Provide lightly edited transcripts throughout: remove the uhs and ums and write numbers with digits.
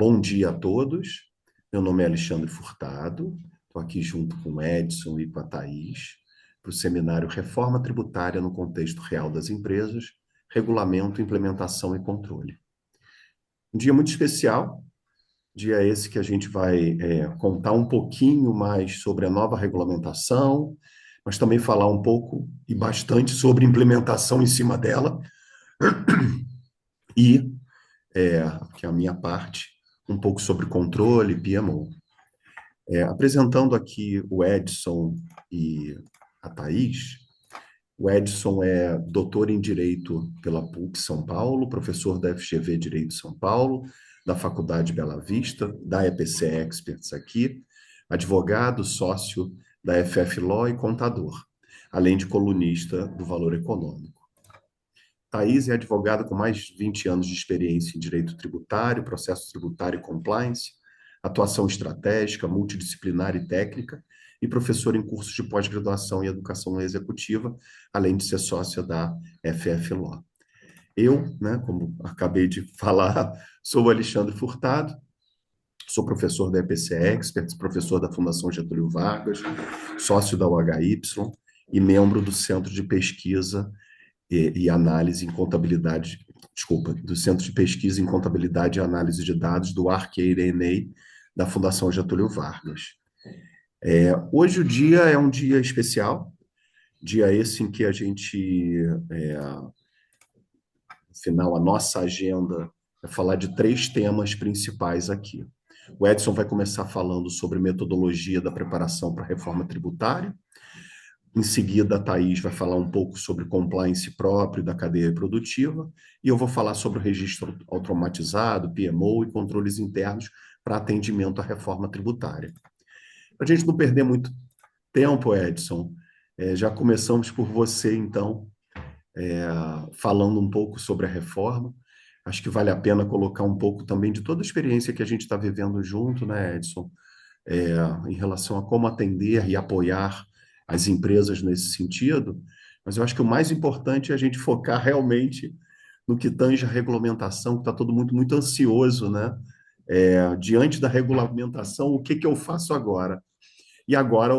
Bom dia a todos. Meu nome é Alexandre Furtado. Estou aqui junto com o Edson e com a Thaís para o seminário Reforma Tributária no Contexto Real das Empresas, Regulamento, Implementação e Controle. Um dia muito especial, dia esse que a gente vai contar um pouquinho mais sobre a nova regulamentação, mas também falar um pouco e bastante sobre implementação em cima dela e, que é a minha parte, um pouco sobre controle, PMO. Apresentando aqui o Edson e a Thaís, o Edson é doutor em Direito pela PUC São Paulo, professor da FGV Direito São Paulo, da Faculdade Bela Vista, da EPC Experts aqui, advogado, sócio da FF Law e contador, além de colunista do Valor Econômico. Thaís é advogada com mais de 20 anos de experiência em direito tributário, processo tributário e compliance, atuação estratégica, multidisciplinar e técnica, e professora em cursos de pós-graduação e educação executiva, além de ser sócia da FF Law. Eu, né, como acabei de falar, sou o Alexandre Furtado, sou professor da EPC Experts, professor da Fundação Getúlio Vargas, sócio da UHY e membro do Centro de Pesquisa e Análise em Contabilidade, do Centro de Pesquisa em Contabilidade e Análise de Dados do ArcADNA da Fundação Getúlio Vargas. Hoje o dia é um dia especial, dia esse em que a gente, afinal, a nossa agenda é falar de 3 temas principais aqui. O Edson vai começar falando sobre metodologia da preparação para a reforma tributária. Em seguida, a Thaís vai falar um pouco sobre compliance próprio da cadeia produtiva, e eu vou falar sobre o registro automatizado, PMO e controles internos para atendimento à reforma tributária. Para a gente não perder muito tempo, Edson, já começamos por você, então, falando um pouco sobre a reforma. Acho que vale a pena colocar um pouco também de toda a experiência que a gente está vivendo junto, né, Edson? Em relação a como atender e apoiar as empresas nesse sentido, mas eu acho que o mais importante é a gente focar realmente no que tange a regulamentação, que está todo mundo muito ansioso, né? Diante da regulamentação, o que que eu faço agora? E agora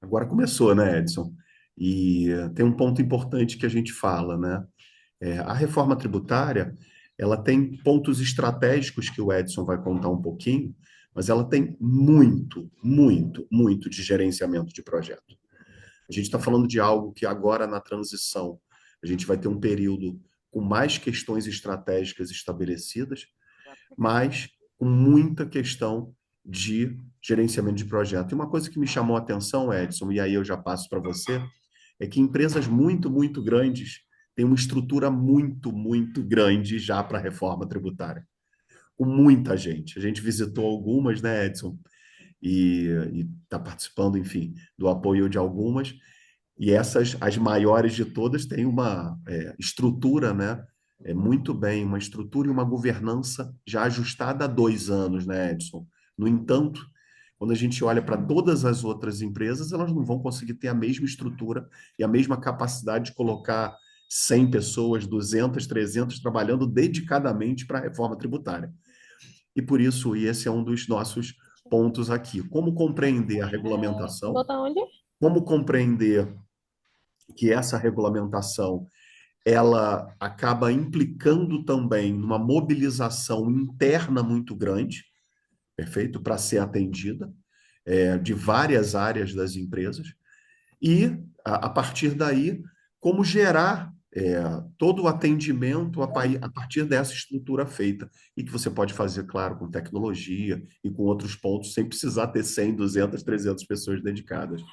agora começou, né, Edson? E tem um ponto importante que a gente fala, né? A reforma tributária, ela tem pontos estratégicos que o Edson vai contar um pouquinho, mas ela tem muito, muito, muito de gerenciamento de projeto. A gente está falando de algo que agora, na transição, a gente vai ter um período com mais questões estratégicas estabelecidas, mas com muita questão de gerenciamento de projeto. E uma coisa que me chamou a atenção, Edson, e aí eu já passo para você, é que empresas muito, muito grandes têm uma estrutura muito, muito grande já para a reforma tributária, com muita gente. A gente visitou algumas, né, Edson? E está participando, enfim, do apoio de algumas. E essas, as maiores de todas, têm uma estrutura, né? Muito bem, uma estrutura e uma governança já ajustada há 2 anos, né, Edson? No entanto, quando a gente olha para todas as outras empresas, elas não vão conseguir ter a mesma estrutura e a mesma capacidade de colocar 100 pessoas, 200, 300 trabalhando dedicadamente para a reforma tributária. E por isso, e esse é um dos nossos pontos aqui, como compreender a regulamentação, Botar onde? como compreender que essa regulamentação ela acaba implicando também numa mobilização interna muito grande, perfeito, para ser atendida, de várias áreas das empresas, e a partir daí, como gerar todo o atendimento a partir dessa estrutura feita, e que você pode fazer, claro, com tecnologia e com outros pontos, sem precisar ter 100, 200, 300 pessoas dedicadas.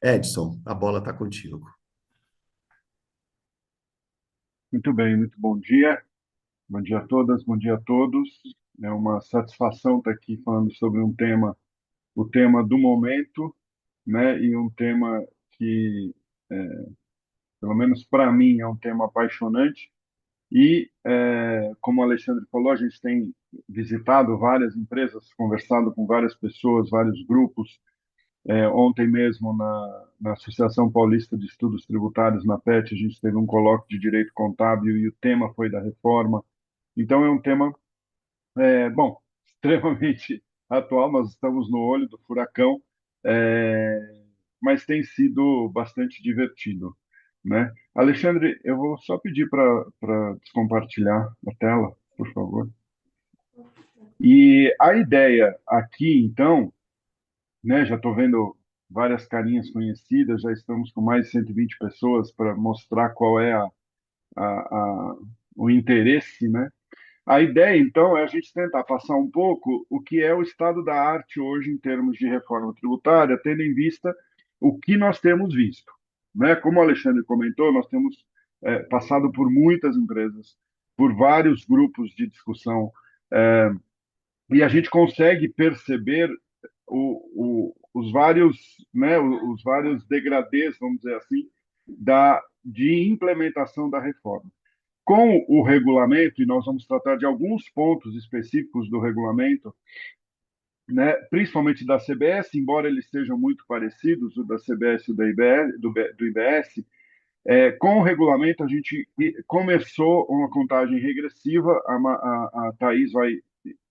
Edson, a bola está contigo. Muito bem, muito bom dia. Bom dia a todas, bom dia a todos. É uma satisfação estar aqui falando sobre um tema, o tema do momento, né? E um tema que, pelo menos para mim, é um tema apaixonante. E, como o Alexandre falou, a gente tem visitado várias empresas, conversado com várias pessoas, vários grupos. Ontem mesmo, na Associação Paulista de Estudos Tributários, na PET, a gente teve um colóquio de direito contábil e o tema foi da reforma. Então, é um tema Bom, extremamente atual, nós estamos no olho do furacão, mas tem sido bastante divertido, né? Alexandre, eu vou só pedir para descompartilhar a tela, por favor. E a ideia aqui, então, né, já estou vendo várias carinhas conhecidas, já estamos com mais de 120 pessoas para mostrar qual é a, a, o interesse, né? A ideia, então, é a gente tentar passar um pouco o que é o estado da arte hoje em termos de reforma tributária, tendo em vista o que nós temos visto. Né? Como o Alexandre comentou, nós temos passado por muitas empresas, por vários grupos de discussão, e a gente consegue perceber os vários, né, os vários degradês, vamos dizer assim, de implementação da reforma. Com o regulamento, e nós vamos tratar de alguns pontos específicos do regulamento, né, principalmente da CBS, embora eles sejam muito parecidos, o da CBS e o da IBS, do IBS, com o regulamento a gente começou uma contagem regressiva, a Thais vai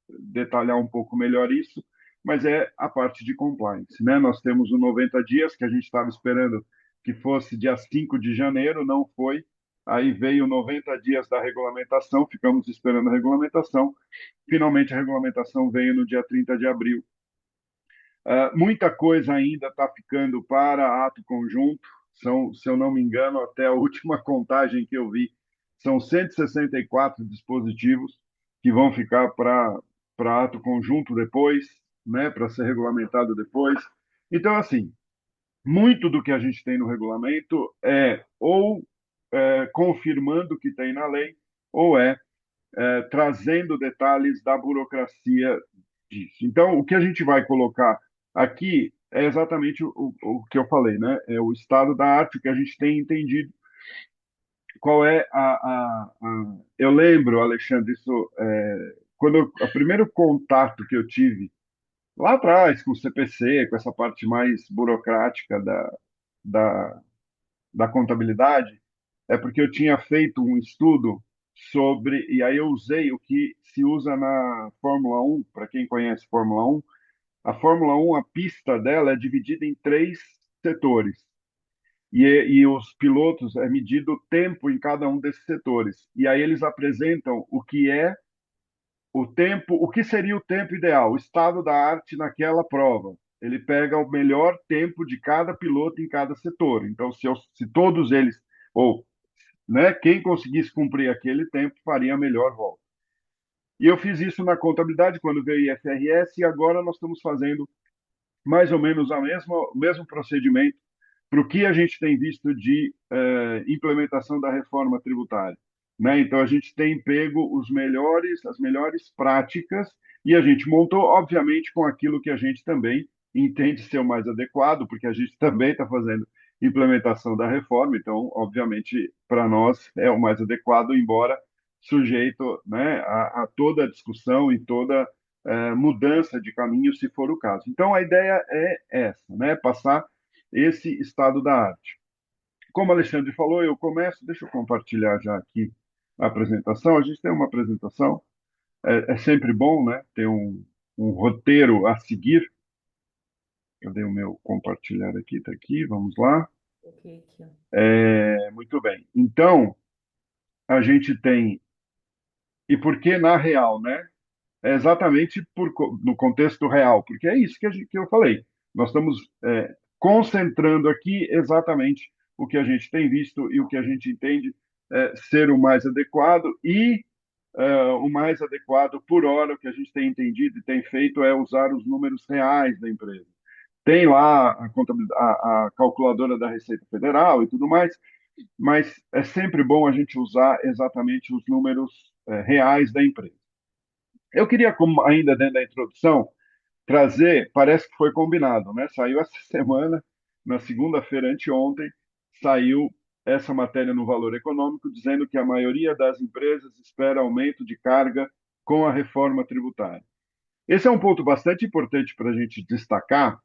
detalhar um pouco melhor isso, mas é a parte de compliance, né? Nós temos o 90 dias, que a gente estava esperando que fosse dia 5 de janeiro, não foi. Aí veio 90 dias da regulamentação, ficamos esperando a regulamentação. Finalmente, a regulamentação veio no dia 30 de abril. Muita coisa ainda está ficando para ato conjunto. São, se eu não me engano, até a última contagem que eu vi, são 164 dispositivos que vão ficar para ato conjunto depois, né, para ser regulamentado depois. Então, assim, muito do que a gente tem no regulamento é ou confirmando o que tem na lei, ou trazendo detalhes da burocracia disso. Então, o que a gente vai colocar aqui é exatamente o que eu falei, né? É o estado da arte, o que a gente tem entendido. Qual é Eu lembro, Alexandre, isso o primeiro contato que eu tive lá atrás com o CPC, com essa parte mais burocrática da, da contabilidade, é porque eu tinha feito um estudo sobre, e aí eu usei o que se usa na Fórmula 1, para quem conhece Fórmula 1, a Fórmula 1, a pista dela é dividida em três setores. E os pilotos é medido o tempo em cada um desses setores. E aí eles apresentam o que é o tempo, o que seria o tempo ideal, o estado da arte naquela prova. Ele pega o melhor tempo de cada piloto em cada setor. Então, se todos eles, ou né, quem conseguisse cumprir aquele tempo, faria a melhor volta. E eu fiz isso na contabilidade quando veio o IFRS e agora nós estamos fazendo mais ou menos o mesmo procedimento para o que a gente tem visto de implementação da reforma tributária. Né? Então, a gente tem pego as melhores práticas e a gente montou, obviamente, com aquilo que a gente também entende ser o mais adequado, porque a gente também está fazendo implementação da reforma, então, obviamente, para nós é o mais adequado, embora sujeito, né, a toda a discussão e toda mudança de caminho, se for o caso. Então, a ideia é essa, né? Passar esse estado da arte. Como o Alexandre falou, eu começo, deixa eu compartilhar já aqui a apresentação. A gente tem uma apresentação, é sempre bom, né? Ter um roteiro a seguir. Eu dei o meu compartilhar aqui, está aqui, vamos lá. Ok, aqui, ó. Muito bem. Então, a gente tem. E por que na real, né? É exatamente no contexto real, porque é isso que eu falei. Nós estamos concentrando aqui exatamente o que a gente tem visto e o que a gente entende ser o mais adequado e o mais adequado por hora, o que a gente tem entendido e tem feito é usar os números reais da empresa. Tem lá a calculadora da Receita Federal e tudo mais, mas é sempre bom a gente usar exatamente os números reais da empresa. Eu queria, como ainda dentro da introdução, trazer, parece que foi combinado, né? Saiu essa semana, na segunda-feira, anteontem, saiu essa matéria no Valor Econômico, dizendo que a maioria das empresas espera aumento de carga com a reforma tributária. Esse é um ponto bastante importante para a gente destacar,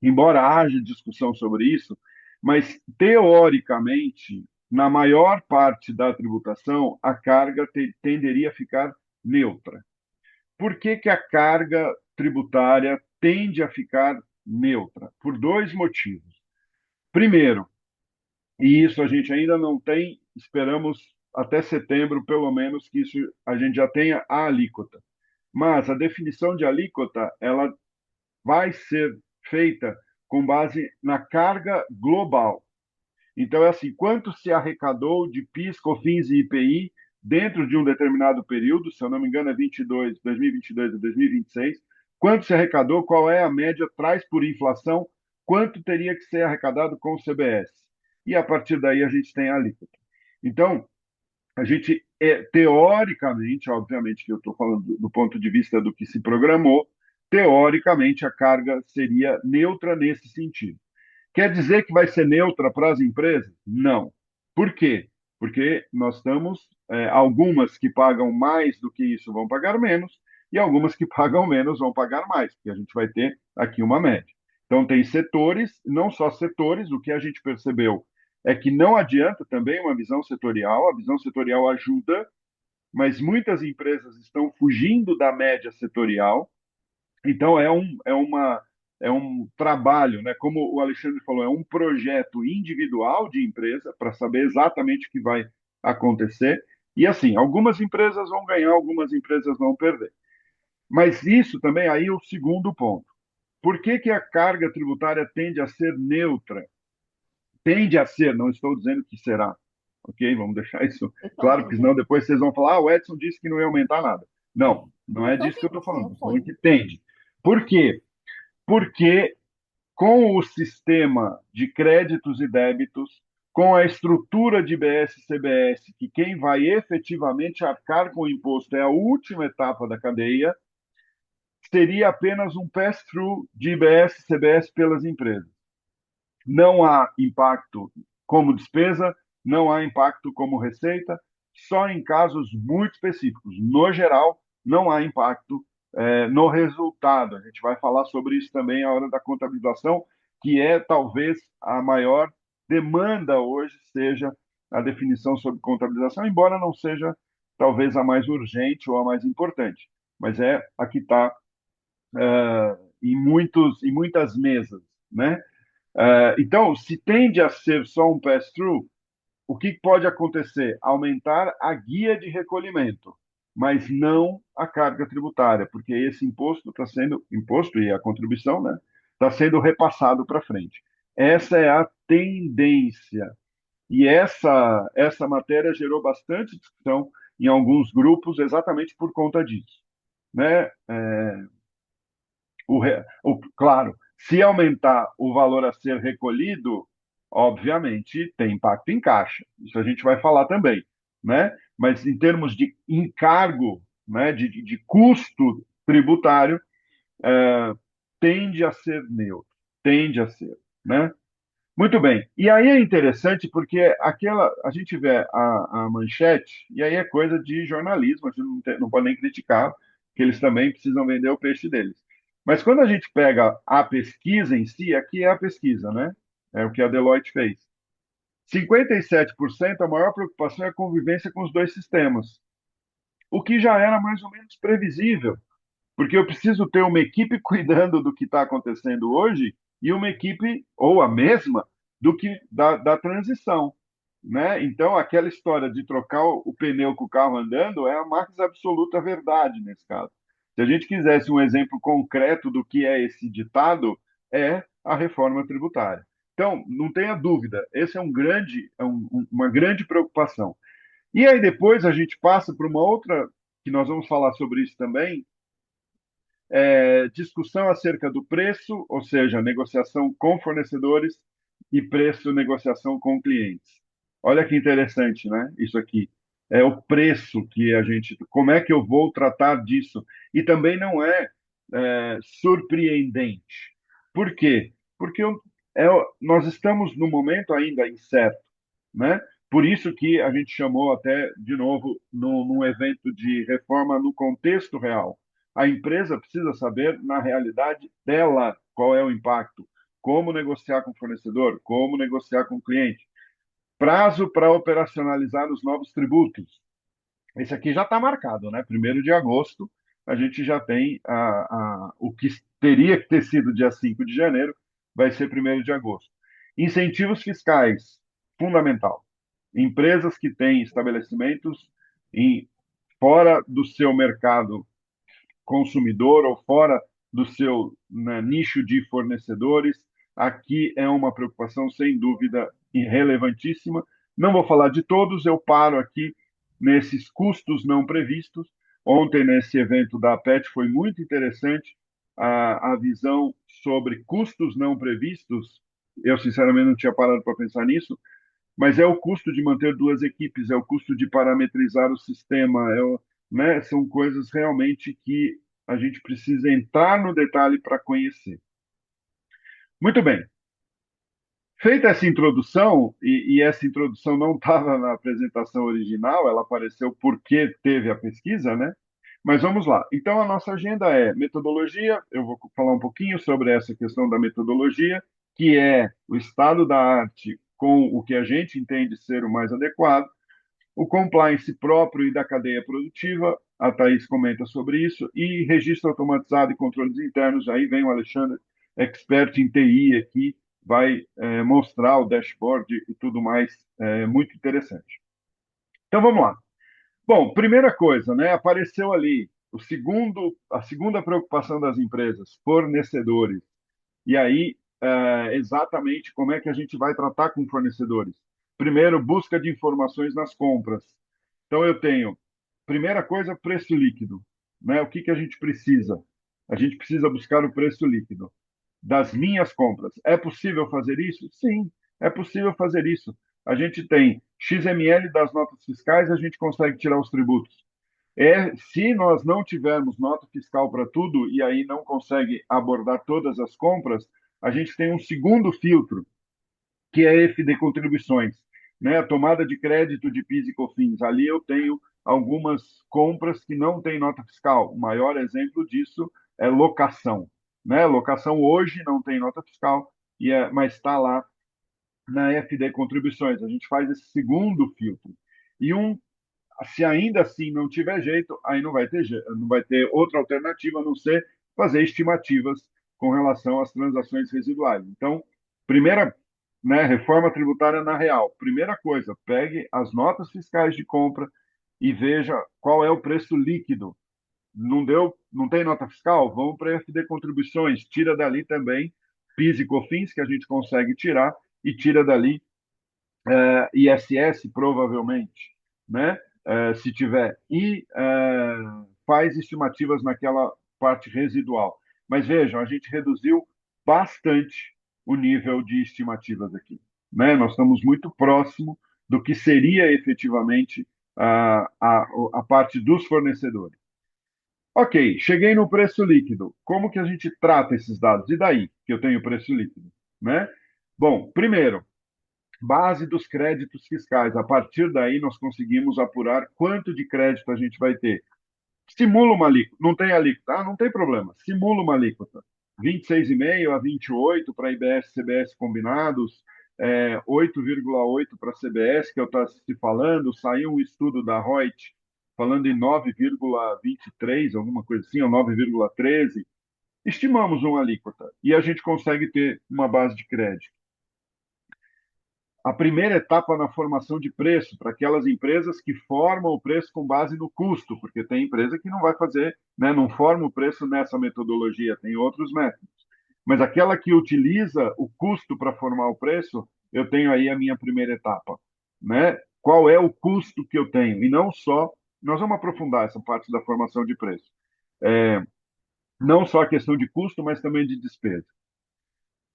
embora haja discussão sobre isso, mas, teoricamente, na maior parte da tributação, a carga tenderia a ficar neutra. Por que que a carga tributária tende a ficar neutra? Por dois motivos. Primeiro, e isso a gente ainda não tem, esperamos até setembro, pelo menos, que isso a gente já tenha a alíquota. Mas a definição de alíquota, ela vai ser feita com base na carga global. Então, é assim, quanto se arrecadou de PIS, COFINS e IPI dentro de um determinado período, se eu não me engano é 22, 2022 a 2026, quanto se arrecadou, qual é a média, traz por inflação, quanto teria que ser arrecadado com o CBS. E a partir daí a gente tem a alíquota. Então, a gente, teoricamente, obviamente que eu estou falando do ponto de vista do que se programou, teoricamente a carga seria neutra nesse sentido. Quer dizer que vai ser neutra para as empresas? Não. Por quê? Porque nós estamos, algumas que pagam mais do que isso vão pagar menos, e algumas que pagam menos vão pagar mais, porque a gente vai ter aqui uma média. Então, tem setores, não só setores, o que a gente percebeu é que não adianta também uma visão setorial, a visão setorial ajuda, mas muitas empresas estão fugindo da média setorial, então é um trabalho, né? Como o Alexandre falou, é um projeto individual de empresa para saber exatamente o que vai acontecer. E assim, algumas empresas vão ganhar, algumas empresas vão perder. Mas isso também aí é o segundo ponto. Por que que a carga tributária tende a ser neutra? Tende a ser, não estou dizendo que será. Ok? Vamos deixar isso claro, porque senão depois vocês vão falar, o Edson disse que não ia aumentar nada. Não, não é disso que eu estou falando. Estou falando que tende. Por quê? Porque com o sistema de créditos e débitos, com a estrutura de IBS e CBS, que quem vai efetivamente arcar com o imposto é a última etapa da cadeia, seria apenas um pass-through de IBS e CBS pelas empresas. Não há impacto como despesa, não há impacto como receita, só em casos muito específicos. No geral, não há impacto no resultado. A gente vai falar sobre isso também à hora da contabilização, que é talvez a maior demanda hoje, seja a definição sobre contabilização, embora não seja talvez a mais urgente ou a mais importante, mas é a que está em muitas mesas, né? Então, se tende a ser só um pass-through, o que pode acontecer? Aumentar a guia de recolhimento, mas não a carga tributária, porque esse imposto está sendo, imposto e a contribuição, né, está sendo repassado para frente. Essa é a tendência. E essa matéria gerou bastante discussão em alguns grupos exatamente por conta disso. Né? Claro, se aumentar o valor a ser recolhido, obviamente tem impacto em caixa. Isso a gente vai falar também, né? Mas em termos de encargo, né, de custo tributário, é, tende a ser neutro, tende a ser, né? Muito bem. E aí é interessante porque a gente vê a manchete, e aí é coisa de jornalismo, a gente não pode nem criticar, que eles também precisam vender o peixe deles. Mas quando a gente pega a pesquisa em si, aqui é a pesquisa, né? É o que a Deloitte fez. 57% a maior preocupação é a convivência com os dois sistemas, o que já era mais ou menos previsível, porque eu preciso ter uma equipe cuidando do que está acontecendo hoje e uma equipe, ou a mesma, do que da transição. Né? Então, aquela história de trocar o pneu com o carro andando é a mais absoluta verdade nesse caso. Se a gente quisesse um exemplo concreto do que é esse ditado, é a reforma tributária. Então, não tenha dúvida, esse é uma grande preocupação. E aí depois a gente passa para uma outra, que nós vamos falar sobre isso também, discussão acerca do preço, ou seja, negociação com fornecedores e preço, negociação com clientes. Olha que interessante, né? Isso aqui é o preço que a gente, como é que eu vou tratar disso? E também não é surpreendente. Por quê? Porque nós estamos no momento ainda incerto, né? Por isso que a gente chamou até, de novo, num evento de reforma no contexto real. A empresa precisa saber, na realidade dela, qual é o impacto, como negociar com o fornecedor, como negociar com o cliente, prazo para operacionalizar os novos tributos. Esse aqui já está marcado, né? 1º de agosto, a gente já tem o que teria que ter sido dia 5 de janeiro, vai ser 1º de agosto. Incentivos fiscais, fundamental. Empresas que têm estabelecimentos fora do seu mercado consumidor ou fora do seu, né, nicho de fornecedores, aqui é uma preocupação sem dúvida relevantíssima. Não vou falar de todos, eu paro aqui nesses custos não previstos. Ontem, nesse evento da APET, foi muito interessante a visão sobre custos não previstos. Eu, sinceramente, não tinha parado para pensar nisso, mas é o custo de manter duas equipes, é o custo de parametrizar o sistema, né, são coisas realmente que a gente precisa entrar no detalhe para conhecer. Muito bem. Feita essa introdução, e essa introdução não estava na apresentação original, ela apareceu porque teve a pesquisa, né? Mas vamos lá. Então, a nossa agenda é metodologia. Eu vou falar um pouquinho sobre essa questão da metodologia, que é o estado da arte com o que a gente entende ser o mais adequado. O compliance próprio e da cadeia produtiva, a Thais comenta sobre isso, e registro automatizado e controles internos. Aí vem o Alexandre, expert em TI aqui, vai mostrar o dashboard e tudo mais, muito interessante. Então vamos lá. Bom, primeira coisa, né? Apareceu ali a segunda preocupação das empresas, fornecedores. E aí, exatamente como é que a gente vai tratar com fornecedores? Primeiro, busca de informações nas compras. Então, eu tenho, primeira coisa, preço líquido. Né? O que que a gente precisa? A gente precisa buscar o preço líquido das minhas compras. É possível fazer isso? Sim, é possível fazer isso. A gente tem XML das notas fiscais, a gente consegue tirar os tributos. Se nós não tivermos nota fiscal para tudo e aí não consegue abordar todas as compras, a gente tem um segundo filtro, que é FD contribuições, né? A tomada de crédito de PIS e COFINS. Ali eu tenho algumas compras que não têm nota fiscal. O maior exemplo disso é locação, né? Locação hoje não tem nota fiscal, mas está lá na FD contribuições. A gente faz esse segundo filtro. E se ainda assim não tiver jeito, aí não vai ter outra alternativa a não ser fazer estimativas com relação às transações residuais. Então, primeira, né, reforma tributária na real. Primeira coisa, pegue as notas fiscais de compra e veja qual é o preço líquido. Não deu, não tem nota fiscal? Vamos para a FD Contribuições, tira dali também PIS e COFINS, que a gente consegue tirar, e tira dali ISS, provavelmente, né? Se tiver, e faz estimativas naquela parte residual. Mas vejam, a gente reduziu bastante o nível de estimativas aqui. Né? Nós estamos muito próximo do que seria efetivamente a parte dos fornecedores. Ok, cheguei no preço líquido. Como que a gente trata esses dados? E daí que eu tenho preço líquido? Né? Bom, primeiro, base dos créditos fiscais. A partir daí, nós conseguimos apurar quanto de crédito a gente vai ter. Simula uma alíquota. Não tem alíquota? Não tem problema. Simula uma alíquota. 26,5 a 28 para IBS e CBS combinados, 8,8 para a CBS, que eu estou se falando. Saiu um estudo da Reut falando em 9,23, alguma coisa assim, ou 9,13. Estimamos uma alíquota e a gente consegue ter uma base de crédito. A primeira etapa na formação de preço, para aquelas empresas que formam o preço com base no custo, porque tem empresa que não vai fazer, né, não forma o preço nessa metodologia, tem outros métodos. Mas aquela que utiliza o custo para formar o preço, eu tenho aí a minha primeira etapa. Né? Qual é o custo que eu tenho? E não só, nós vamos aprofundar essa parte da formação de preço. Não só a questão de custo, mas também de despesa.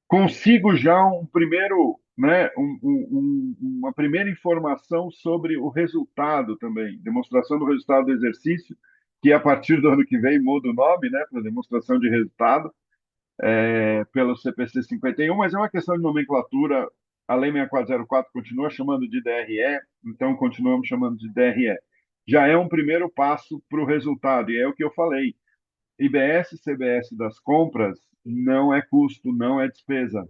Consigo já um primeiro, né, uma primeira informação sobre o resultado também, demonstração do resultado do exercício, que a partir do ano que vem muda o nome, né, para demonstração de resultado, pelo CPC 51, mas é uma questão de nomenclatura. A Lei 6404 continua chamando de DRE, então continuamos chamando de DRE. Já é um primeiro passo para o resultado, e é o que eu falei. IBS e CBS das compras não é custo, não é despesa.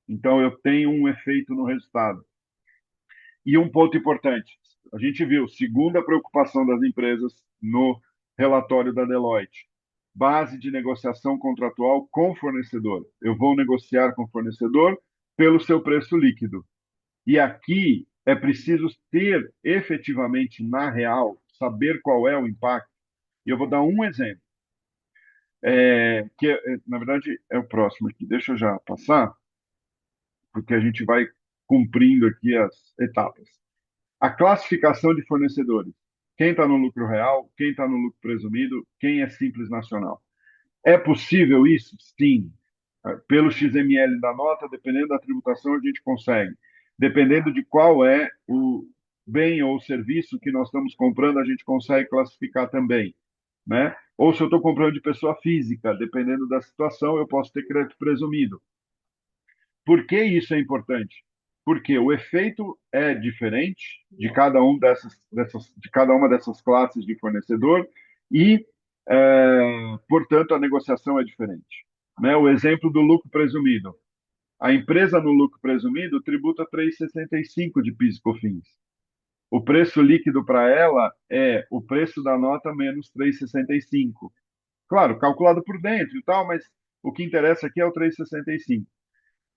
Então, eu tenho um efeito no resultado. E um ponto importante: a gente viu, segunda preocupação das empresas no relatório da Deloitte, base de negociação contratual com fornecedor. Eu vou negociar com o fornecedor pelo seu preço líquido. E aqui é preciso ter efetivamente, na real, saber qual é o impacto. E eu vou dar um exemplo, na verdade é o próximo aqui. Deixa eu já passar, porque a gente vai cumprindo aqui as etapas. A classificação de fornecedores. Quem está no lucro real, quem está no lucro presumido, quem é simples nacional. É possível isso? Sim. Pelo XML da nota, dependendo da tributação, a gente consegue. Dependendo de qual é o bem ou serviço que nós estamos comprando, a gente consegue classificar também, né? Ou se eu estou comprando de pessoa física, dependendo da situação, eu posso ter crédito presumido. Por que isso é importante? Porque o efeito é diferente de cada de cada uma dessas classes de fornecedor e, portanto, a negociação é diferente. Né? O exemplo do lucro presumido. A empresa no lucro presumido tributa 3,65 de PIS e COFINS. O preço líquido para ela é o preço da nota menos 3,65. Claro, calculado por dentro e tal, mas o que interessa aqui é o 3,65.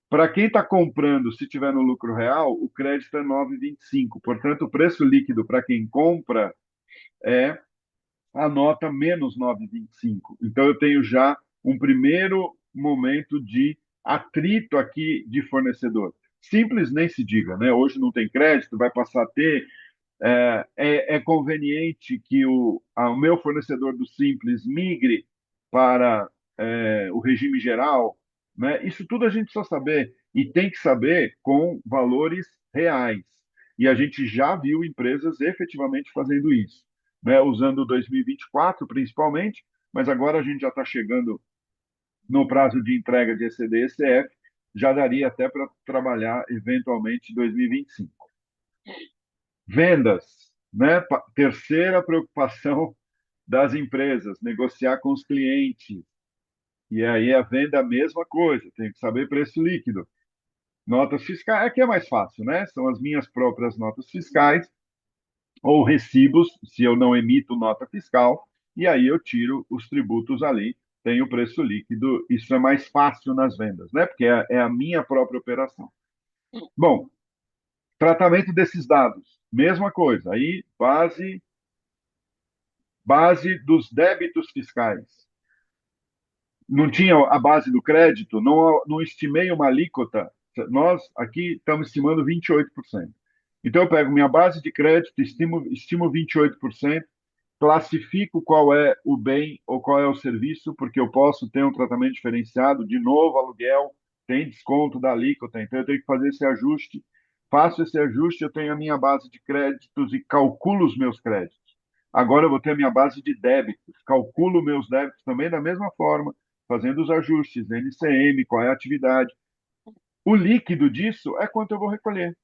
Para quem está comprando, se tiver no lucro real, o crédito é 9,25. Portanto, o preço líquido para quem compra é a nota menos 9,25. Então, eu tenho já um primeiro momento de atrito aqui de fornecedor. Simples nem se diga, né? Hoje não tem crédito, vai passar a ter. É conveniente que o meu fornecedor do Simples migre para o regime geral, né? Isso tudo a gente precisa saber e tem que saber com valores reais. E a gente já viu empresas efetivamente fazendo isso, né? Usando 2024 principalmente, mas agora a gente já está chegando no prazo de entrega de ECD e ECF, já daria até para trabalhar eventualmente 2025. Vendas, né? Terceira preocupação das empresas, negociar com os clientes. E aí a venda é a mesma coisa, tem que saber preço líquido. Notas fiscais, aqui é mais fácil, né? São as minhas próprias notas fiscais ou recibos, se eu não emito nota fiscal, e aí eu tiro os tributos ali, tem o preço líquido, isso é mais fácil nas vendas, né? Porque é a minha própria operação. Bom, tratamento desses dados, mesma coisa. Aí, base dos débitos fiscais. Não tinha a base do crédito, não estimei uma alíquota. Nós aqui estamos estimando 28%. Então, eu pego minha base de crédito, estimo 28%, classifico qual é o bem ou qual é o serviço, porque eu posso ter um tratamento diferenciado, de novo, aluguel, tem desconto da alíquota, então eu tenho que fazer esse ajuste. Faço esse ajuste, eu tenho a minha base de créditos e calculo os meus créditos. Agora eu vou ter a minha base de débitos, calculo meus débitos também da mesma forma, fazendo os ajustes, NCM, qual é a atividade. O líquido disso é quanto eu vou recolher.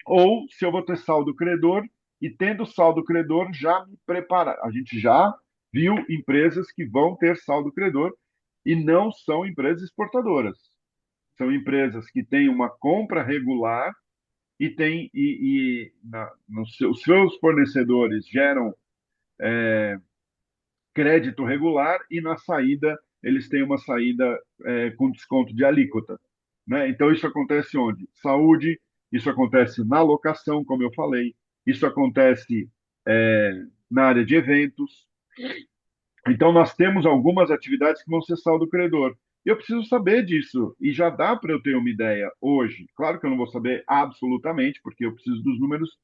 Ou se eu vou ter saldo credor, e tendo saldo credor, já me preparar. A gente já viu empresas que vão ter saldo credor e não são empresas exportadoras. São empresas que têm uma compra regular e tem os seus fornecedores geram crédito regular e na saída eles têm uma saída com desconto de alíquota. Né? Então, isso acontece onde? Saúde, isso acontece na locação, como eu falei, isso acontece na área de eventos. Então, nós temos algumas atividades que vão ser saldo credor. Eu preciso saber disso, e já dá para eu ter uma ideia hoje. Claro que eu não vou saber absolutamente, porque eu preciso dos números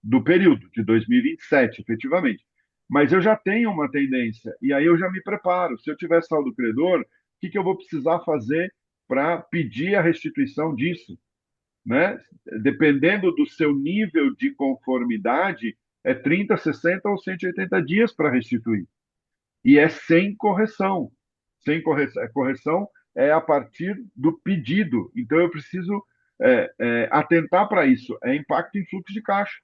do período, de 2027, efetivamente. Mas eu já tenho uma tendência, e aí eu já me preparo. Se eu tiver saldo credor, o que eu vou precisar fazer para pedir a restituição disso? Né? Dependendo do seu nível de conformidade, é 30, 60 ou 180 dias para restituir. E é sem correção. Sem correção. A correção é a partir do pedido. Então, eu preciso atentar para isso. É impacto em fluxo de caixa.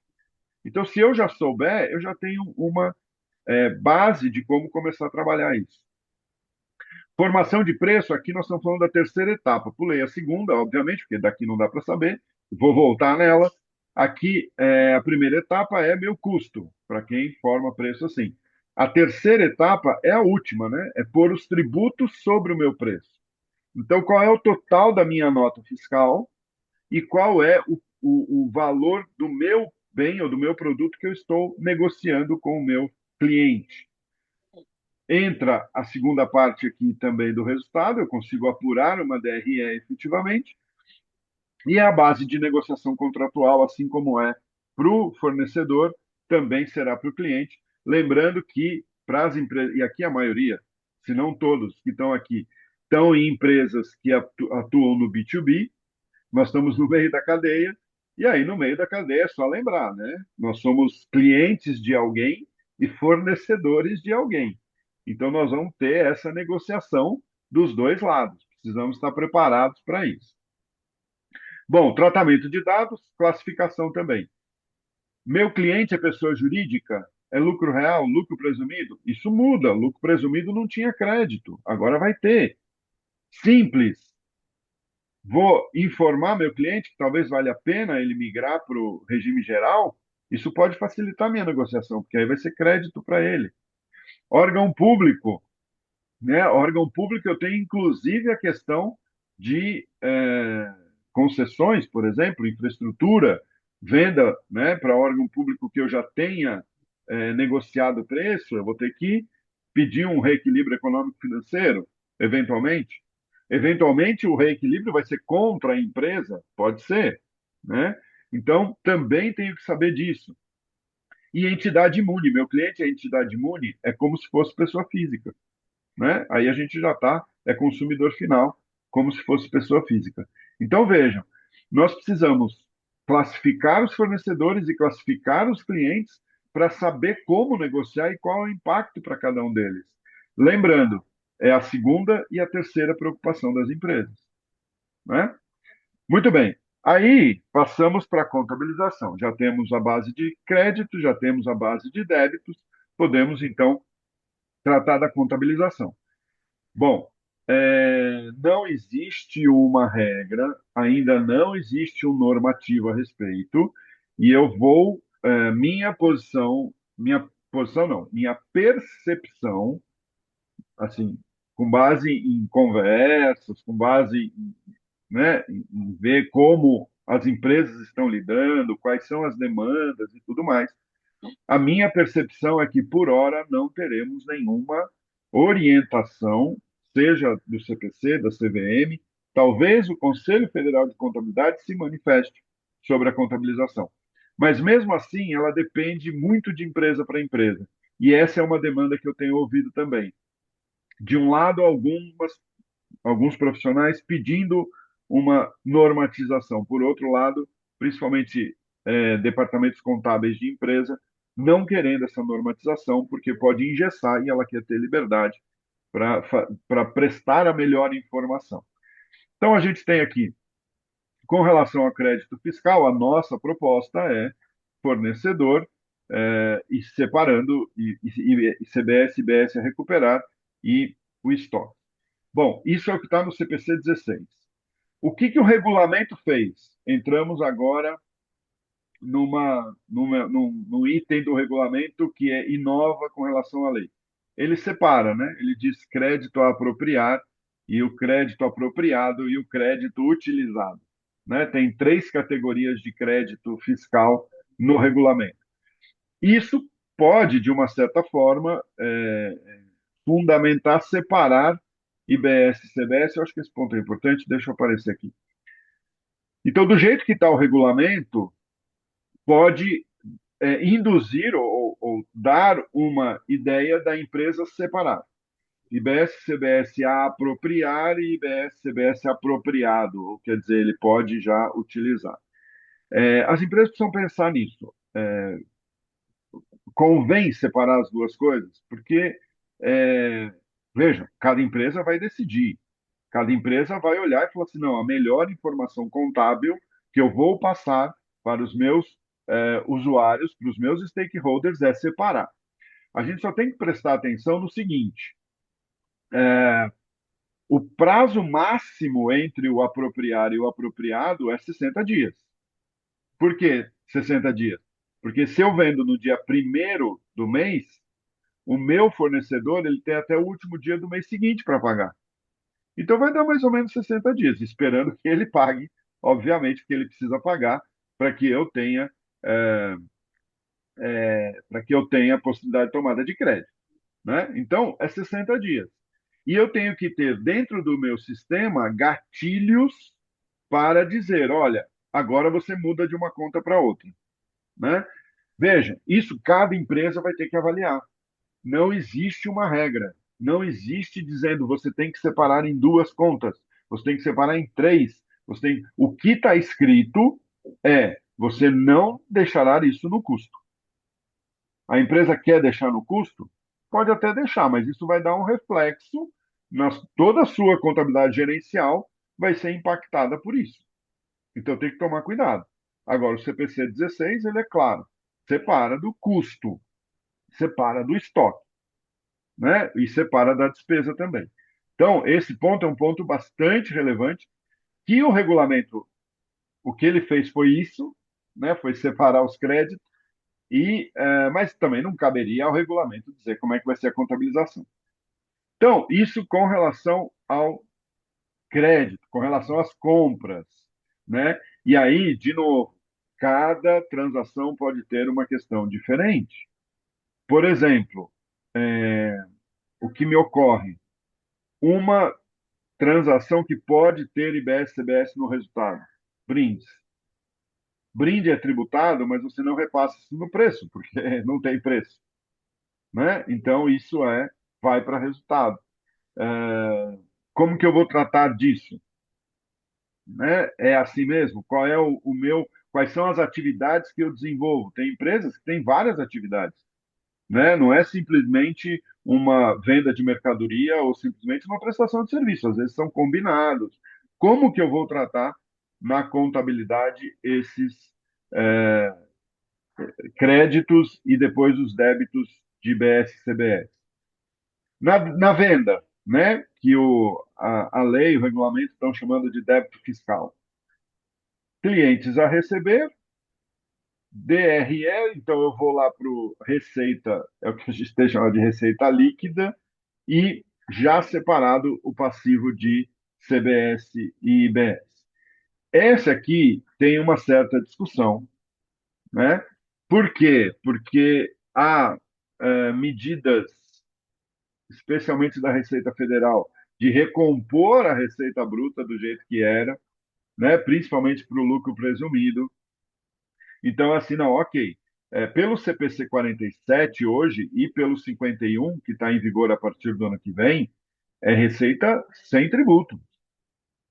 Então, se eu já souber, eu já tenho uma base de como começar a trabalhar isso. Formação de preço, aqui nós estamos falando da terceira etapa. Pulei a segunda, obviamente, porque daqui não dá para saber. Vou voltar nela. Aqui, a primeira etapa é meu custo, para quem forma preço assim. A terceira etapa é a última, né? É pôr os tributos sobre o meu preço. Então, qual é o total da minha nota fiscal e qual é o valor do meu bem ou do meu produto que eu estou negociando com o meu cliente. Entra a segunda parte aqui também do resultado, eu consigo apurar uma DRE efetivamente, e é a base de negociação contratual, assim como é para o fornecedor, também será para o cliente. Lembrando que para as empresas, e aqui a maioria, se não todos que estão aqui, estão em empresas que atuam no B2B, nós estamos no meio da cadeia, e aí no meio da cadeia é só lembrar, né? Nós somos clientes de alguém e fornecedores de alguém. Então nós vamos ter essa negociação dos dois lados. Precisamos estar preparados para isso. Bom, tratamento de dados, classificação também. Meu cliente é pessoa jurídica? É lucro real, lucro presumido? Isso muda. Lucro presumido não tinha crédito, agora vai ter. Simples. Vou informar meu cliente que talvez valha a pena ele migrar para o regime geral? Isso pode facilitar minha negociação, porque aí vai ser crédito para ele. Órgão público, né? Órgão público, eu tenho inclusive a questão de concessões, por exemplo, infraestrutura, venda, né, para órgão público que eu já tenha negociado o preço, eu vou ter que pedir um reequilíbrio econômico-financeiro, eventualmente. Eventualmente, o reequilíbrio vai ser contra a empresa, pode ser, né? Então, também tenho que saber disso. E entidade imune, meu cliente é entidade imune, é como se fosse pessoa física, né? Aí a gente já está, é consumidor final, como se fosse pessoa física. Então, vejam, nós precisamos classificar os fornecedores e classificar os clientes para saber como negociar e qual é o impacto para cada um deles. Lembrando, é a segunda e a terceira preocupação das empresas, né? Muito bem. Aí passamos para a contabilização. Já temos a base de crédito, já temos a base de débitos, podemos então tratar da contabilização. Bom, não existe uma regra, ainda não existe um normativo a respeito, e eu vou, minha posição não, minha percepção, assim, com base em conversas, com base em, né, em ver como as empresas estão lidando, quais são as demandas e tudo mais. A minha percepção é que, por hora, não teremos nenhuma orientação, seja do CPC, da CVM, talvez o Conselho Federal de Contabilidade se manifeste sobre a contabilização. Mas, mesmo assim, ela depende muito de empresa para empresa. E essa é uma demanda que eu tenho ouvido também. De um lado, alguns profissionais pedindo uma normatização. Por outro lado, principalmente departamentos contábeis de empresa, não querendo essa normatização, porque pode engessar e ela quer ter liberdade para prestar a melhor informação. Então, a gente tem aqui, com relação ao crédito fiscal, a nossa proposta é fornecedor e separando, e CBS e IBS a recuperar e o estoque. Bom, isso é o que está no CPC 16. O que, que o regulamento fez? Entramos agora num item do regulamento que inova com relação à lei. Ele separa, né? Ele diz crédito a apropriar e o crédito apropriado e o crédito utilizado. Né? Tem três categorias de crédito fiscal no regulamento. Isso pode, de uma certa forma, fundamentar, separar IBS e CBS. Eu acho que esse ponto é importante, deixa eu aparecer aqui. Então, do jeito que está o regulamento, pode induzir ou dar uma ideia da empresa separar. IBS, CBS a apropriar e IBS, CBS apropriado, ou quer dizer, ele pode já utilizar. As empresas precisam pensar nisso. Convém separar as duas coisas, porque, vejam, cada empresa vai decidir. Cada empresa vai olhar e falar assim: não, a melhor informação contábil que eu vou passar para os meus usuários, para os meus stakeholders, é separar. A gente só tem que prestar atenção no seguinte: o prazo máximo entre o apropriar e o apropriado é 60 dias. Por que 60 dias? Porque se eu vendo no dia primeiro do mês, o meu fornecedor ele tem até o último dia do mês seguinte para pagar. Então vai dar mais ou menos 60 dias, esperando que ele pague, obviamente, que ele precisa pagar para que eu tenha é, para que eu tenha a possibilidade de tomada de crédito, né? Então é 60 dias. E eu tenho que ter dentro do meu sistema gatilhos para dizer, olha, agora você muda de uma conta para outra, né? Veja, isso cada empresa vai ter que avaliar. Não existe uma regra. Não existe dizendo você tem que separar em duas contas, você tem que separar em três. Você tem... O que está escrito é você não deixará isso no custo. A empresa quer deixar no custo? Pode até deixar, mas isso vai dar um reflexo na toda a sua contabilidade gerencial vai ser impactada por isso. Então tem que tomar cuidado. Agora, o CPC 16, ele é claro, separa do custo, separa do estoque, né? E separa da despesa também. Então, esse ponto é um ponto bastante relevante, que o regulamento, o que ele fez foi isso, né? Foi separar os créditos, mas também não caberia ao regulamento dizer como é que vai ser a contabilização. Então, isso com relação ao crédito, com relação às compras, né? E aí, de novo, cada transação pode ter uma questão diferente. Por exemplo, o que me ocorre? Uma transação que pode ter IBS CBS no resultado. Brindes. Brinde é tributado, mas você não repassa isso no preço, porque não tem preço, né? Então isso vai para resultado. Como que eu vou tratar disso? Né? É assim mesmo? Qual é o meu? Quais são as atividades que eu desenvolvo? Tem empresas que têm várias atividades, né? Não é simplesmente uma venda de mercadoria ou simplesmente uma prestação de serviço. Às vezes são combinados. Como que eu vou tratar na contabilidade esses é, créditos e depois os débitos de IBS e CBS? Na venda, né? Que a lei, o regulamento estão chamando de débito fiscal. Clientes a receber, DRE, então eu vou lá para o Receita, é o que a gente tem chamado de Receita Líquida, e já separado o passivo de CBS e IBS. Esse aqui tem uma certa discussão, né? Por quê? Porque há medidas, especialmente da Receita Federal, de recompor a receita bruta do jeito que era, né? Principalmente para o lucro presumido. Então, assim, não, ok. Pelo CPC 47 hoje e pelo 51, que está em vigor a partir do ano que vem, é receita sem tributo.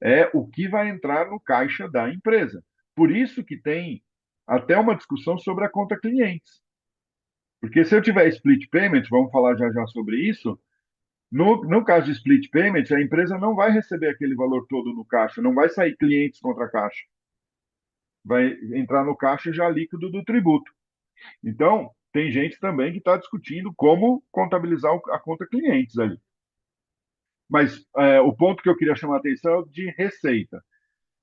É o que vai entrar no caixa da empresa. Por isso que tem até uma discussão sobre a conta clientes. Porque se eu tiver split payment, vamos falar já já sobre isso, no caso de split payment, a empresa não vai receber aquele valor todo no caixa, não vai sair clientes contra caixa. Vai entrar no caixa já líquido do tributo. Então, tem gente também que está discutindo como contabilizar a conta clientes ali. Mas o ponto que eu queria chamar a atenção é o de receita.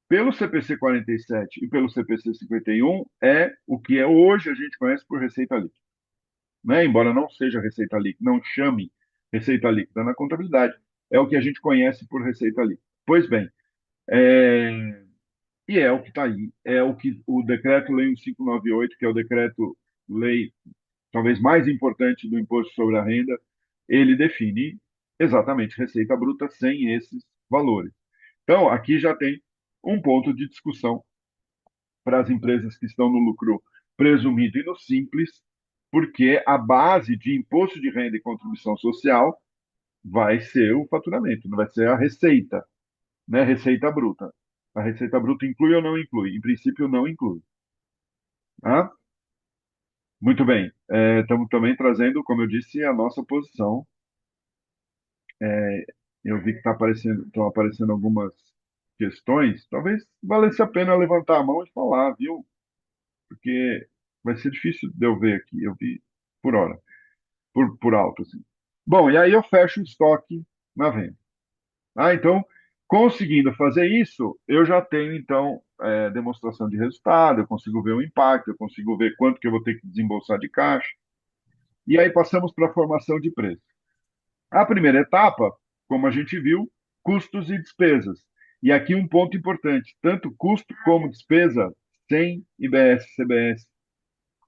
Pelo CPC 47 e pelo CPC 51, é o que hoje a gente conhece por receita líquida. Né? Embora não seja receita líquida, não chame receita líquida na contabilidade, é o que a gente conhece por receita líquida. Pois bem, e é o que está aí, é o que o Decreto-Lei 1598, que é o decreto-lei talvez mais importante do imposto sobre a renda, ele define exatamente receita bruta sem esses valores. Então, aqui já tem um ponto de discussão para as empresas que estão no lucro presumido e no simples, porque a base de imposto de renda e contribuição social vai ser o faturamento, não vai ser a receita, né? Receita bruta. A receita bruta inclui ou não inclui? Em princípio, não inclui. Tá? Muito bem. Estamos também trazendo, como eu disse, a nossa posição. Eu vi que estão aparecendo algumas questões. Talvez valesse a pena levantar a mão e falar, viu? Porque vai ser difícil de eu ver aqui. Eu vi por hora, por alto, assim. Bom, e aí eu fecho o estoque na venda. Então, conseguindo fazer isso, eu já tenho, então, demonstração de resultado, eu consigo ver o impacto, eu consigo ver quanto que eu vou ter que desembolsar de caixa. E aí passamos para a formação de preço. A primeira etapa, como a gente viu, custos e despesas. E aqui um ponto importante: tanto custo como despesa sem IBS, CBS.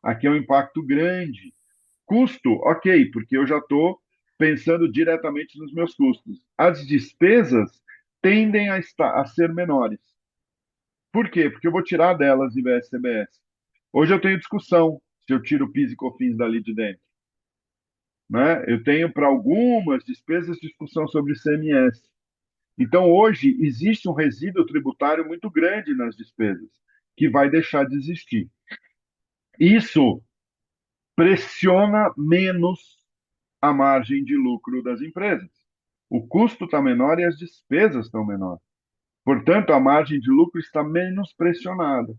Aqui é um impacto grande. Custo, ok, porque eu já estou pensando diretamente nos meus custos. As despesas tendem a ser menores. Por quê? Porque eu vou tirar delas IBS, CBS. Hoje eu tenho discussão se eu tiro PIS e COFINS dali de dentro, né? Eu tenho para algumas despesas discussão sobre ICMS. Então, hoje, existe um resíduo tributário muito grande nas despesas, que vai deixar de existir. Isso pressiona menos a margem de lucro das empresas. O custo está menor e as despesas estão menores. Portanto, a margem de lucro está menos pressionada.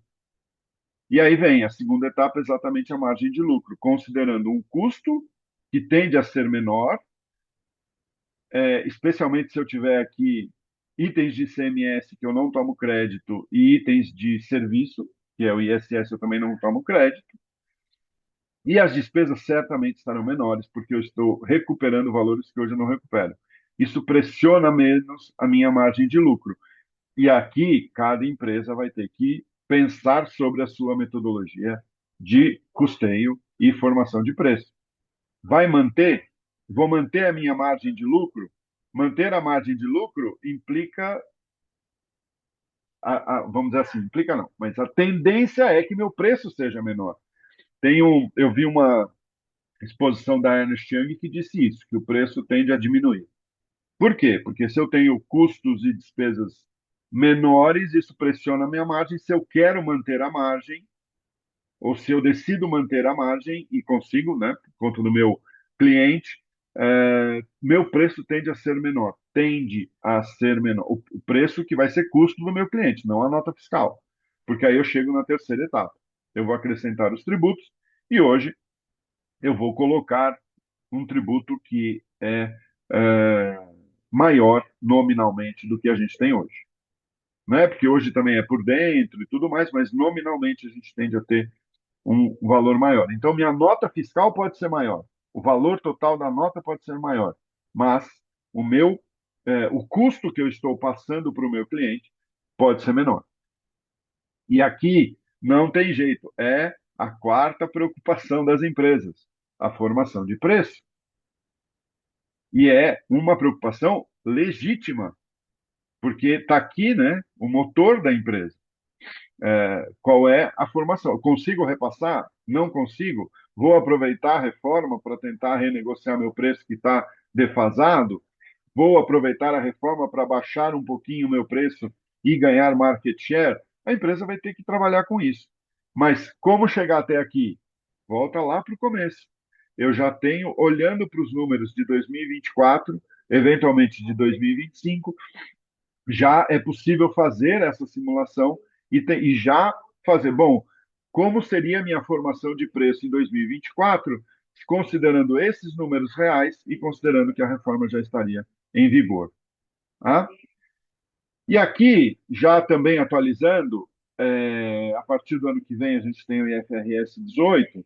E aí vem a segunda etapa, exatamente a margem de lucro, considerando um custo que tende a ser menor, especialmente se eu tiver aqui itens de ICMS que eu não tomo crédito e itens de serviço, que é o ISS, eu também não tomo crédito. E as despesas certamente estarão menores, porque eu estou recuperando valores que hoje eu não recupero. Isso pressiona menos a minha margem de lucro. E aqui, cada empresa vai ter que pensar sobre a sua metodologia de custeio e formação de preço. Vai manter? Vou manter a minha margem de lucro? Manter a margem de lucro implica, vamos dizer assim, implica não, mas a tendência é que meu preço seja menor. Eu vi uma exposição da Ernst Young que disse isso, que o preço tende a diminuir. Por quê? Porque se eu tenho custos e despesas menores, isso pressiona a minha margem. Se eu quero manter a margem, ou se eu decido manter a margem e consigo, né, por conta do meu cliente, meu preço tende a ser menor. Tende a ser menor. O preço que vai ser custo do meu cliente, não a nota fiscal. Porque aí eu chego na terceira etapa. Eu vou acrescentar os tributos e hoje eu vou colocar um tributo que é maior nominalmente do que a gente tem hoje. Não é porque hoje também é por dentro e tudo mais, mas nominalmente a gente tende a ter um valor maior. Então, minha nota fiscal pode ser maior, o valor total da nota pode ser maior, mas o custo que eu estou passando para o meu cliente pode ser menor. E aqui não tem jeito, é a quarta preocupação das empresas, a formação de preço. E é uma preocupação legítima, porque está aqui, né, o motor da empresa. Qual é a formação? Eu consigo repassar? Não consigo? Vou aproveitar a reforma para tentar renegociar meu preço que está defasado? Vou aproveitar a reforma para baixar um pouquinho o meu preço e ganhar market share? A empresa vai ter que trabalhar com isso. Mas como chegar até aqui? Volta lá para o começo. Eu já tenho, olhando para os números de 2024, eventualmente de 2025, já é possível fazer essa simulação e já fazer, bom, como seria a minha formação de preço em 2024, considerando esses números reais e considerando que a reforma já estaria em vigor. Tá? E aqui, já também atualizando, a partir do ano que vem a gente tem o IFRS 18,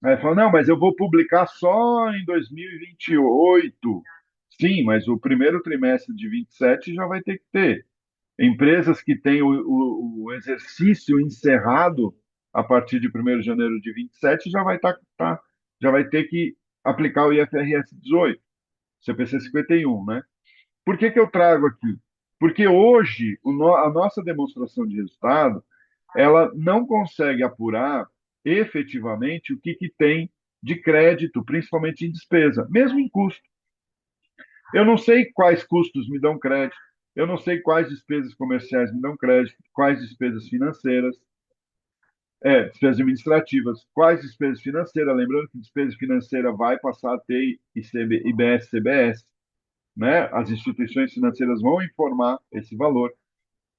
aí fala, não, mas eu vou publicar só em 2028. Sim, mas o primeiro trimestre de 27 já vai ter que ter. Empresas que têm o exercício encerrado a partir de 1º de janeiro de 27 já vai ter que aplicar o IFRS 18, CPC 51, né? Por que eu trago aqui? Porque hoje a nossa demonstração de resultado ela não consegue apurar efetivamente o que tem de crédito, principalmente em despesa, mesmo em custo. Eu não sei quais custos me dão crédito, eu não sei quais despesas comerciais me dão crédito, quais despesas financeiras, despesas administrativas, quais despesas financeiras. Lembrando que despesa financeira vai passar a ter IBS, CBS, né? As instituições financeiras vão informar esse valor.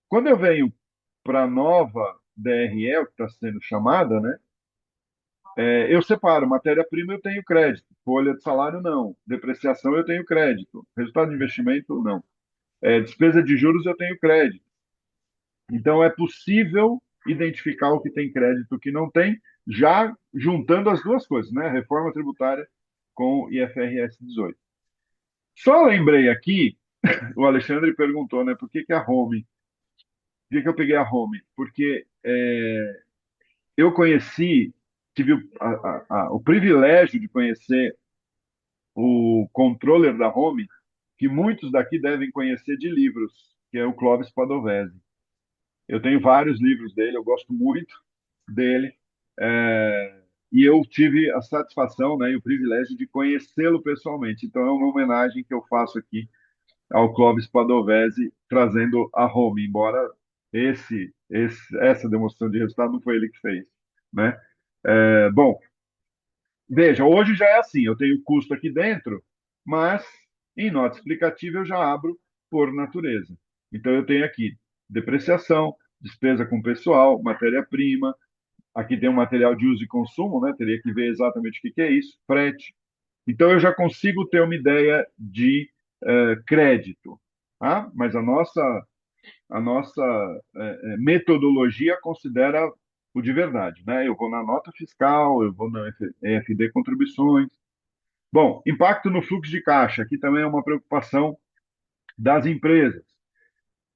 Quando eu venho para a nova DRE, o que está sendo chamada, né? Eu separo, matéria-prima eu tenho crédito, folha de salário não, depreciação eu tenho crédito, resultado de investimento não. Despesa de juros eu tenho crédito. Então, é possível identificar o que tem crédito e o que não tem, já juntando as duas coisas, né? Reforma tributária com IFRS 18. Só lembrei aqui, o Alexandre perguntou, né, por que que a Home, por que que eu peguei a Home? Porque eu conheci, tive o privilégio de conhecer o controller da Home, que muitos daqui devem conhecer de livros, que é o Clóvis Padovese. Eu tenho vários livros dele, eu gosto muito dele, é, e eu tive a satisfação, né, e o privilégio de conhecê-lo pessoalmente. Então é uma homenagem que eu faço aqui ao Clóvis Padovese, trazendo a Home, embora essa demonstração de resultado não foi ele que fez, né? Bom, veja, hoje já é assim, eu tenho custo aqui dentro, mas em nota explicativa eu já abro por natureza. Então eu tenho aqui depreciação, despesa com pessoal, matéria-prima, aqui tem um material de uso e consumo, né? Teria que ver exatamente o que que é isso, frete. Então eu já consigo ter uma ideia de crédito, tá? Mas a nossa metodologia considera o de verdade, né? Eu vou na nota fiscal, eu vou na EFD contribuições. Bom, impacto no fluxo de caixa, aqui também é uma preocupação das empresas.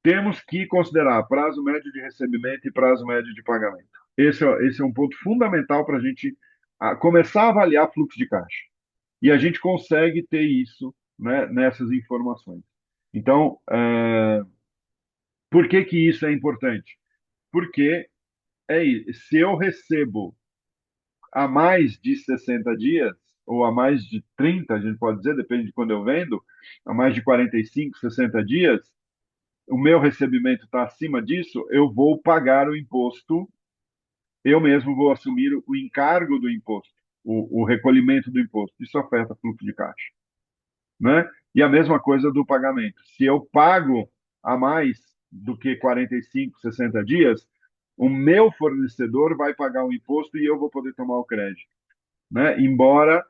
Temos que considerar prazo médio de recebimento e prazo médio de pagamento. Esse é um ponto fundamental para a gente começar a avaliar fluxo de caixa. E a gente consegue ter isso, né, nessas informações. Então, por que que isso é importante? Porque se eu recebo há mais de 60 dias, ou há mais de 30, a gente pode dizer, depende de quando eu vendo, há mais de 45, 60 dias, o meu recebimento está acima disso, eu vou pagar o imposto, eu mesmo vou assumir o encargo do imposto, o recolhimento do imposto. Isso afeta o fluxo de caixa, né? E a mesma coisa do pagamento. Se eu pago a mais do que 45, 60 dias, o meu fornecedor vai pagar o imposto e eu vou poder tomar o crédito, né? Embora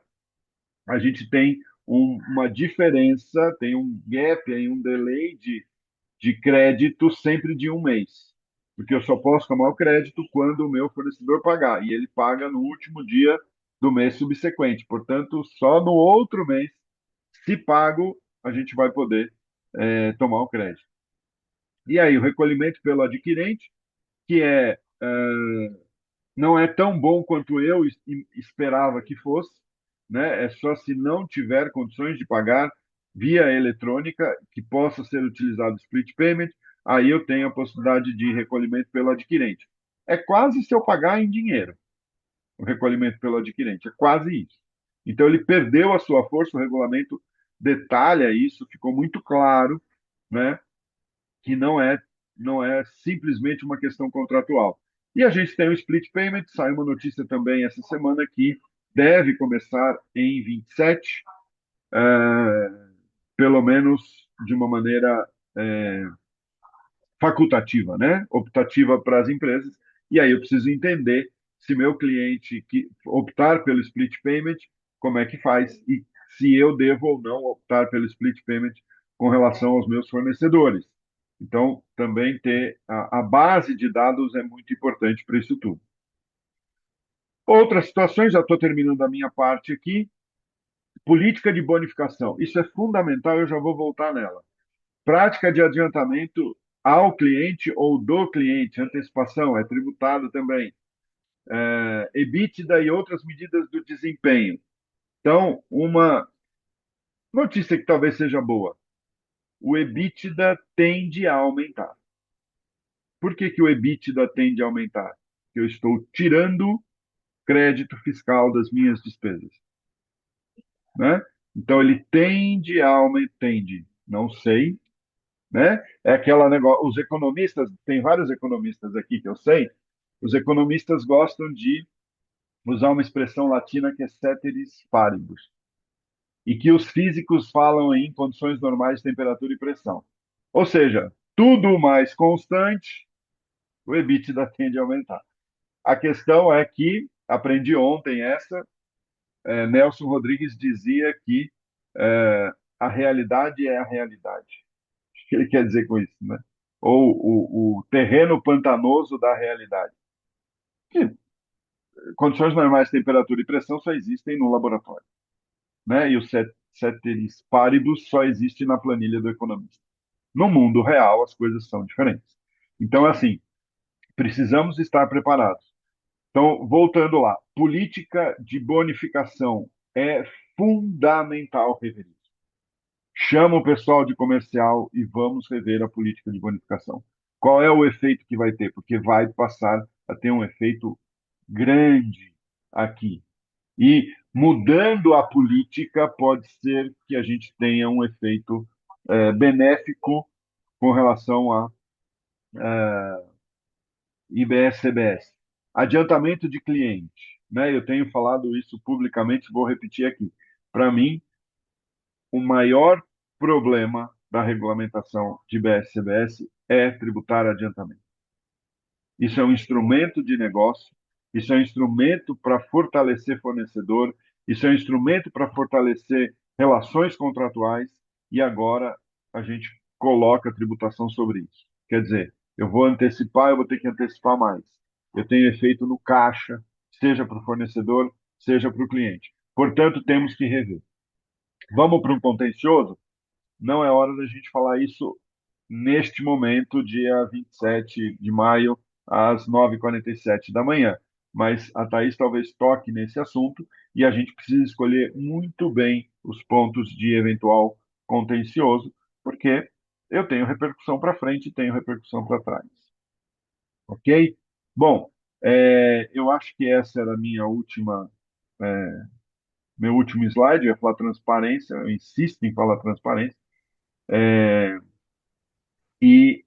a gente tem uma diferença, tem um gap, aí, um delay de crédito sempre de um mês. Porque eu só posso tomar o crédito quando o meu fornecedor pagar. E ele paga no último dia do mês subsequente. Portanto, só no outro mês, se pago, a gente vai poder tomar o crédito. E aí, o recolhimento pelo adquirente, que não é tão bom quanto eu esperava que fosse, né? É só se não tiver condições de pagar via eletrônica que possa ser utilizado split payment, aí eu tenho a possibilidade de recolhimento pelo adquirente. É quase se eu pagar em dinheiro, o recolhimento pelo adquirente, é quase isso. Então ele perdeu a sua força, o regulamento detalha isso, ficou muito claro, né? Que não é simplesmente uma questão contratual. E a gente tem o split payment, saiu uma notícia também essa semana que deve começar em 27, pelo menos de uma maneira facultativa, né? Optativa para as empresas. E aí eu preciso entender se meu cliente que optar pelo split payment, como é que faz e se eu devo ou não optar pelo split payment com relação aos meus fornecedores. Então, também ter a base de dados é muito importante para isso tudo. Outras situações, já estou terminando a minha parte aqui. Política de bonificação. Isso é fundamental, eu já vou voltar nela. Prática de adiantamento ao cliente ou do cliente, antecipação, é tributado também. EBITDA e outras medidas do desempenho. Então, uma notícia que talvez seja boa: o EBITDA tende a aumentar. Por que que o EBITDA tende a aumentar? Porque eu estou tirando crédito fiscal das minhas despesas, né? Então, ele tende a aumentar, tende, não sei, né? É aquela negócio, os economistas, tem vários economistas aqui que eu sei, os economistas gostam de usar uma expressão latina que é ceteris paribus, e que os físicos falam em condições normais de temperatura e pressão. Ou seja, tudo mais constante, o EBITDA tende a aumentar. A questão é que, aprendi ontem essa, Nelson Rodrigues dizia que a realidade é a realidade. O que ele quer dizer com isso, né? ou o terreno pantanoso da realidade. Que condições normais de temperatura e pressão só existem no laboratório, né? E o ceteris paribus só existe na planilha do economista. No mundo real, as coisas são diferentes. Então, assim, precisamos estar preparados. Então, voltando lá, política de bonificação é fundamental rever isso. Chama o pessoal de comercial e vamos rever a política de bonificação. Qual é o efeito que vai ter? Porque vai passar a ter um efeito grande aqui. E mudando a política, pode ser que a gente tenha um efeito benéfico com relação a IBS-CBS. Adiantamento de cliente, né? Eu tenho falado isso publicamente, vou repetir aqui. Para mim, o maior problema da regulamentação de IBS-CBS é tributar adiantamento. Isso é um instrumento de negócio, isso é um instrumento para fortalecer fornecedor, isso é um instrumento para fortalecer relações contratuais e agora a gente coloca tributação sobre isso. Quer dizer, eu vou antecipar, eu vou ter que antecipar mais. Eu tenho efeito no caixa, seja para o fornecedor, seja para o cliente. Portanto, temos que rever. Vamos para um contencioso? Não é hora da gente falar isso neste momento, dia 27 de maio, às 9h47 da manhã. Mas a Thaís talvez toque nesse assunto e a gente precisa escolher muito bem os pontos de eventual contencioso, porque eu tenho repercussão para frente e tenho repercussão para trás. Ok? Bom, eu acho que essa era a minha última, meu último slide. Eu ia falar transparência, eu insisto em falar transparência. E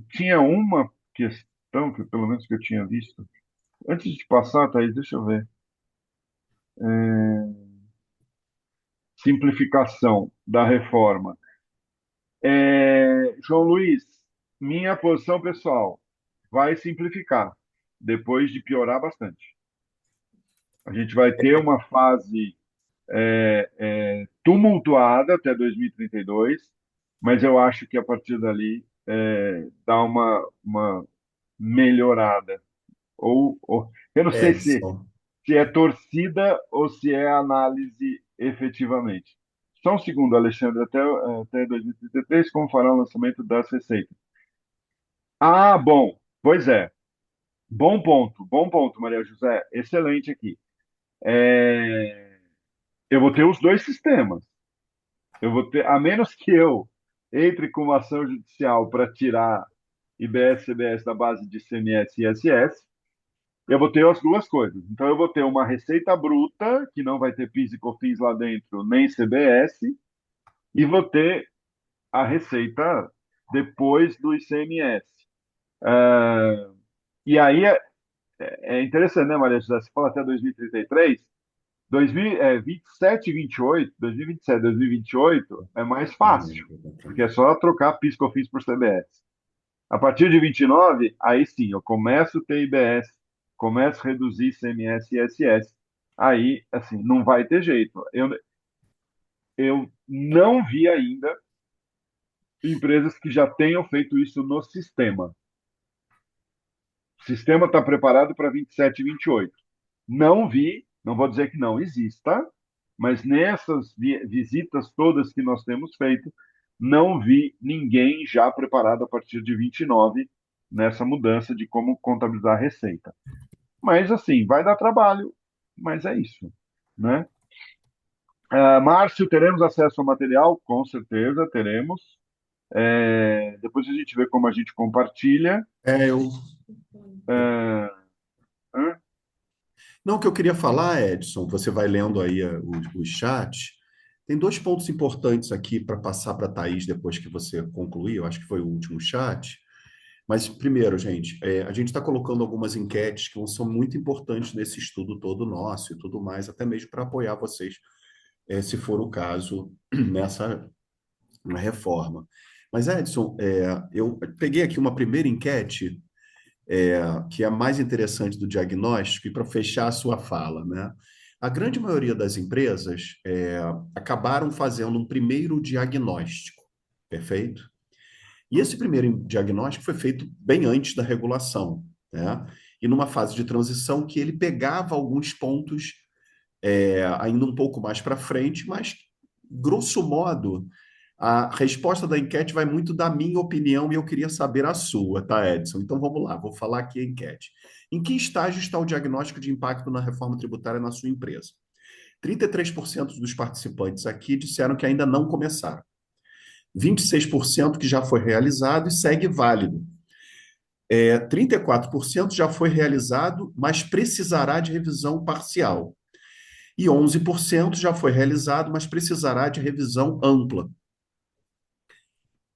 tinha uma questão que, pelo menos que eu tinha visto. Antes de passar, Thaís, deixa eu ver. Simplificação da reforma. João Luiz, minha posição pessoal, vai simplificar, depois de piorar bastante. A gente vai ter uma fase tumultuada até 2032, mas eu acho que a partir dali dá uma melhorada. Eu não sei Edson. se é torcida ou se é análise efetivamente. Só um segundo, Alexandre, até 2033, como fará o lançamento das receitas? Ah, bom, pois é. Bom ponto, Maria José. Excelente aqui. É, eu vou ter os dois sistemas. Eu vou ter, a menos que eu entre com uma ação judicial para tirar IBS, CBS da base de CMS e ISS, eu vou ter as duas coisas. Então, eu vou ter uma receita bruta, que não vai ter PIS e COFINS lá dentro, nem CBS, e vou ter a receita depois do ICMS. E aí é interessante, né, Maria José? Você fala até 2033, 27 e 28, 2027, 2028 é mais fácil, porque é só trocar PIS, COFINS por CBS. A partir de 29, aí sim, eu começo a ter IBS, começo a reduzir ICMS e ISS. Aí, assim, não vai ter jeito. Eu não vi ainda empresas que já tenham feito isso no sistema. O sistema está preparado para 27 e 28. Não vi, não vou dizer que não exista, mas nessas visitas todas que nós temos feito, não vi ninguém já preparado a partir de 29 nessa mudança de como contabilizar a receita. Mas assim, vai dar trabalho, mas é isso, né? Márcio, teremos acesso ao material? Com certeza teremos. Depois a gente vê como a gente compartilha. Eu. Hã? Não, o que eu queria falar, Edson, você vai lendo aí o chat. Tem dois pontos importantes aqui para passar para a Thaís depois que você concluir. Eu acho que foi o último chat. Mas, primeiro, gente, a gente está colocando algumas enquetes que são muito importantes nesse estudo todo nosso e tudo mais, até mesmo para apoiar vocês, se for o caso, nessa reforma. Mas, Edson, eu peguei aqui uma primeira enquete, que é a mais interessante do diagnóstico, e para fechar a sua fala, né? A grande maioria das empresas acabaram fazendo um primeiro diagnóstico, perfeito? E esse primeiro diagnóstico foi feito bem antes da regulação, né? E numa fase de transição que ele pegava alguns pontos ainda um pouco mais para frente, mas, grosso modo, a resposta da enquete vai muito da minha opinião e eu queria saber a sua, tá, Edson? Então vamos lá, vou falar aqui a enquete. Em que estágio está o diagnóstico de impacto na reforma tributária na sua empresa? 33% dos participantes aqui disseram que ainda não começaram. 26% que já foi realizado e segue válido. 34% já foi realizado, mas precisará de revisão parcial. E 11% já foi realizado, mas precisará de revisão ampla.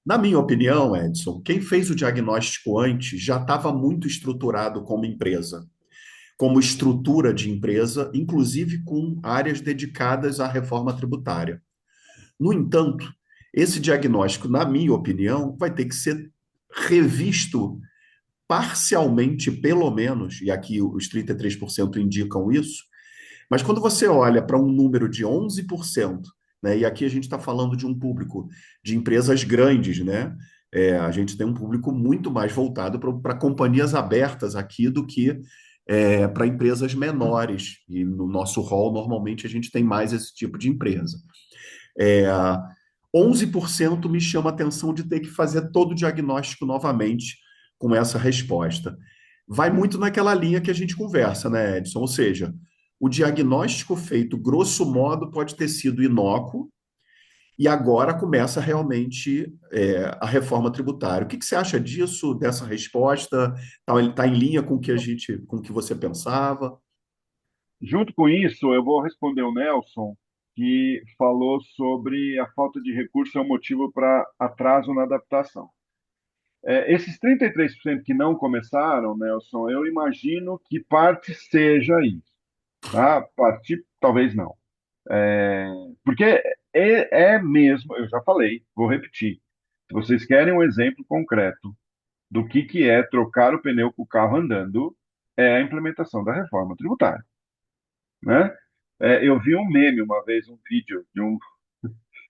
Na minha opinião, Edson, quem fez o diagnóstico antes já estava muito estruturado como empresa, como estrutura de empresa, inclusive com áreas dedicadas à reforma tributária. No entanto, esse diagnóstico, na minha opinião, vai ter que ser revisto parcialmente, pelo menos, e aqui os 33% indicam isso, mas quando você olha para um número de 11%, né, e aqui a gente está falando de um público de empresas grandes, né? A gente tem um público muito mais voltado para companhias abertas aqui do que para empresas menores. E no nosso rol, normalmente, a gente tem mais esse tipo de empresa. É, 11% me chama a atenção de ter que fazer todo o diagnóstico novamente com essa resposta. Vai muito naquela linha que a gente conversa, né, Edson? Ou seja, o diagnóstico feito, grosso modo, pode ter sido inócuo, e agora começa realmente a reforma tributária. O que você acha disso, dessa resposta? Está em linha com o que com o que você pensava? Junto com isso, eu vou responder o Nelson, que falou sobre a falta de recurso é um motivo para atraso na adaptação. Esses 33% que não começaram, Nelson, eu imagino que parte seja isso, tá? Parte, talvez não. É, porque é mesmo, eu já falei, vou repetir. Se vocês querem um exemplo concreto do que é trocar o pneu com o carro andando, é a implementação da reforma tributária, né? Eu vi um meme uma vez, um vídeo de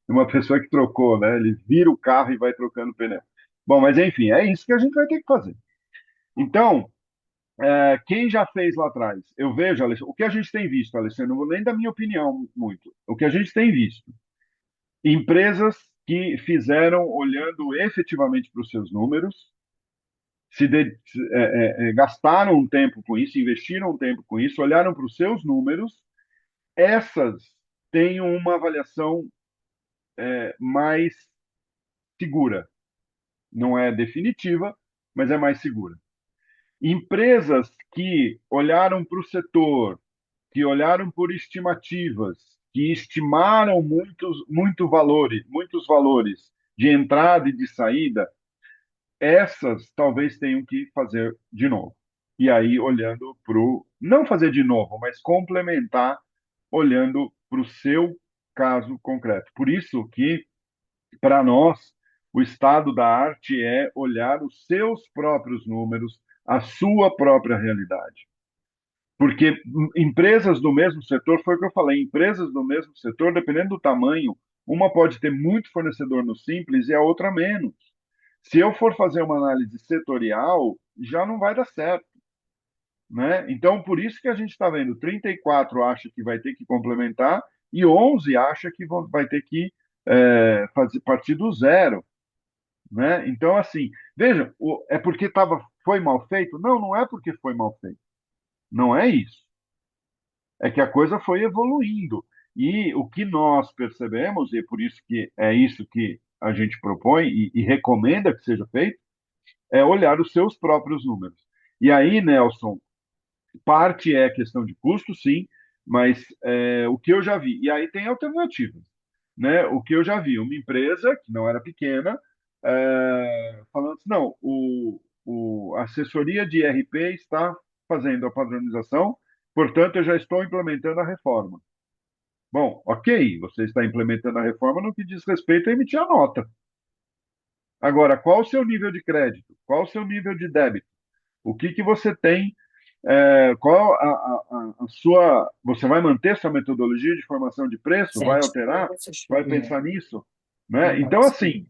uma pessoa que trocou, né? Ele vira o carro e vai trocando o pneu. Bom, mas enfim, é isso que a gente vai ter que fazer. Então, quem já fez lá atrás? Eu vejo, Alexandre, o que a gente tem visto, Alexandre, não vou nem dar minha opinião muito. O que a gente tem visto? Empresas que fizeram olhando efetivamente para os seus números, gastaram um tempo com isso, investiram um tempo com isso, olharam para os seus números, essas têm uma avaliação mais segura. Não é definitiva, mas é mais segura. Empresas que olharam para o setor, que olharam por estimativas, que estimaram muitos valores de entrada e de saída, essas talvez tenham que fazer de novo. E aí, olhando para o. Não fazer de novo, mas complementar, olhando para o seu caso concreto. Por isso que, para nós, o estado da arte é olhar os seus próprios números, a sua própria realidade. Porque empresas do mesmo setor, foi o que eu falei, empresas do mesmo setor, dependendo do tamanho, uma pode ter muito fornecedor no Simples e a outra menos. Se eu for fazer uma análise setorial, já não vai dar certo, né? Então, por isso que a gente está vendo 34 acha que vai ter que complementar e 11 acha que vai ter que fazer partir do zero, né? Então, assim, veja, é porque foi mal feito? Não, não é porque foi mal feito. Não é isso. É que a coisa foi evoluindo. E o que nós percebemos, e é por isso que é isso que a gente propõe e recomenda que seja feito, é olhar os seus próprios números. E aí, Nelson, parte é questão de custo, sim, mas o que eu já vi, e aí tem alternativas, né? O que eu já vi, uma empresa que não era pequena, falando assim, não, a assessoria de IRP está fazendo a padronização, portanto, eu já estou implementando a reforma. Bom, ok, você está implementando a reforma no que diz respeito a emitir a nota. Agora, qual o seu nível de crédito? Qual o seu nível de débito? O que você tem? Qual a sua. Você vai manter sua metodologia de formação de preço? Vai alterar? Vai pensar nisso? Né? Então, assim,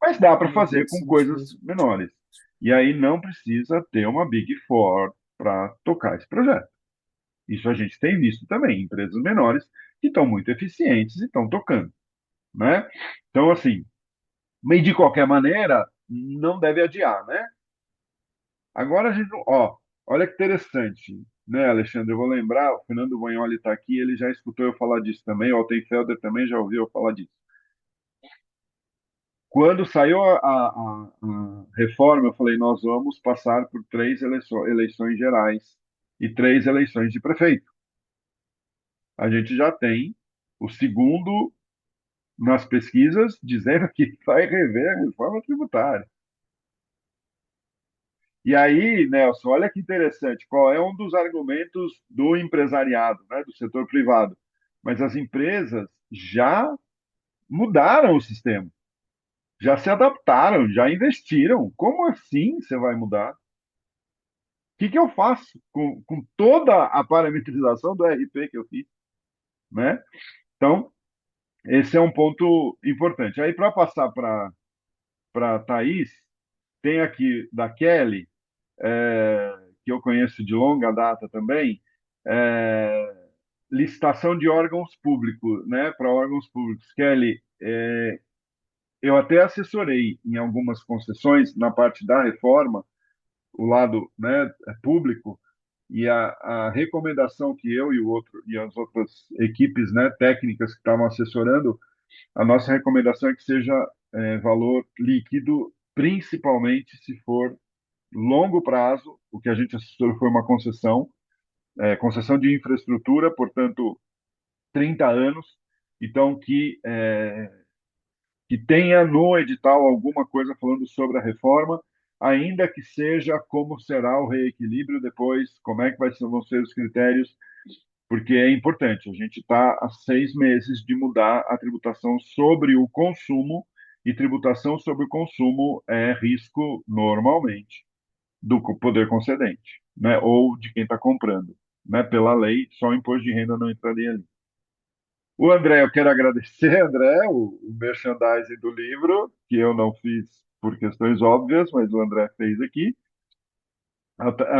Mas dá para fazer com coisas menores. E aí não precisa ter uma Big Four para tocar esse projeto. Isso a gente tem visto também, empresas menores que estão muito eficientes e estão tocando, né? Então, assim, mas de qualquer maneira, não deve adiar, né? Agora a gente, ó, olha que interessante, né, Alexandre? Eu vou lembrar, o Fernando Bagnoli está aqui, ele já escutou eu falar disso também, o Alten Felder também já ouviu eu falar disso. Quando saiu a reforma, eu falei, nós vamos passar por três eleições gerais e três eleições de prefeito. A gente já tem o segundo nas pesquisas dizendo que vai rever a reforma tributária. E aí, Nelson, olha que interessante, qual é um dos argumentos do empresariado, né, do setor privado? Mas as empresas já mudaram o sistema, já se adaptaram, já investiram. Como assim você vai mudar? O que eu faço com toda a parametrização do RP que eu fiz, né? Então, esse é um ponto importante. Aí, para passar para a Thaís, tem aqui da Kelly, que eu conheço de longa data também, é, licitação de órgãos públicos, né, para órgãos públicos. Kelly, eu até assessorei em algumas concessões na parte da reforma, o lado, né, público, e a recomendação que eu e o outro e as outras equipes, né, técnicas que estavam assessorando, a nossa recomendação é que seja valor líquido, principalmente se for longo prazo. O que a gente assessorou foi uma concessão, concessão de infraestrutura, portanto, 30 anos. Então, que tenha no edital alguma coisa falando sobre a reforma, ainda que seja como será o reequilíbrio depois, como é que vão ser os critérios, porque é importante. A gente está há 6 meses de mudar a tributação sobre o consumo, e tributação sobre o consumo é risco normalmente do poder concedente, né? Ou de quem está comprando, né? Pela lei, só o imposto de renda não entraria ali. O André, eu quero agradecer, André, o merchandising do livro, que eu não fiz por questões óbvias, mas o André fez aqui.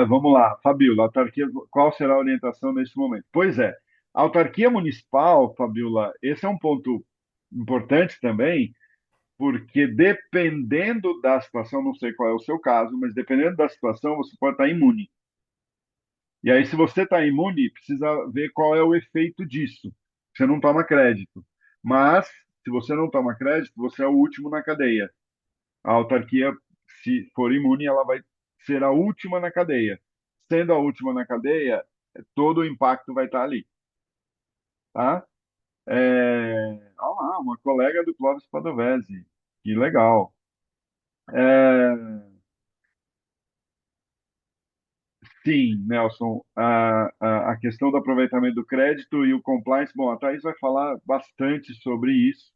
Vamos lá, Fabíola, autarquia, qual será a orientação nesse momento? Pois é, a autarquia municipal, Fabíola, esse é um ponto importante também, porque dependendo da situação, não sei qual é o seu caso, mas dependendo da situação, você pode estar imune. E aí, se você está imune, precisa ver qual é o efeito disso. Você não toma crédito. Mas, se você não toma crédito, você é o último na cadeia. A autarquia, se for imune, ela vai ser a última na cadeia. Sendo a última na cadeia, todo o impacto vai estar ali. Tá? Olha lá, uma colega do Clóvis Padovese. Que legal. É, Sim, Nelson, a questão do aproveitamento do crédito e o compliance, bom, a Thaís vai falar bastante sobre isso.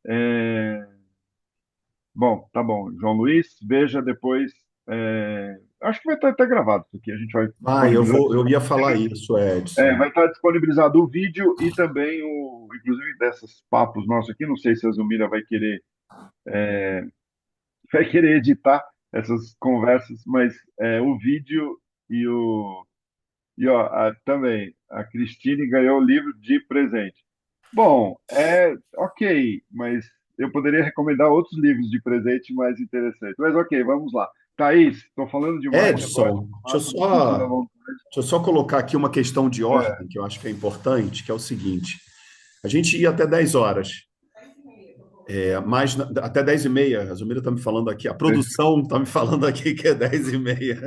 É, Bom, tá bom. João Luiz, veja depois. Acho que vai estar até gravado isso aqui, a gente vai Ah, disponibilizar. eu ia falar isso, Edson. Vai estar disponibilizado o vídeo e também inclusive desses papos nossos aqui, não sei se a Zumira vai querer editar essas conversas, mas o vídeo e o E ó, também, a Cristine ganhou o livro de presente. Bom, ok, mas eu poderia recomendar outros livros de presente mais interessantes. Mas ok, vamos lá. Thaís, estou falando demais, você pode Edson, falar, se sentir à vontade. deixa eu só colocar aqui uma questão de É, ordem, que eu acho que é importante, que é o seguinte: a gente ia até 10 horas, até 10h30, a Zumira está me falando aqui, a produção está me falando aqui que é 10h30.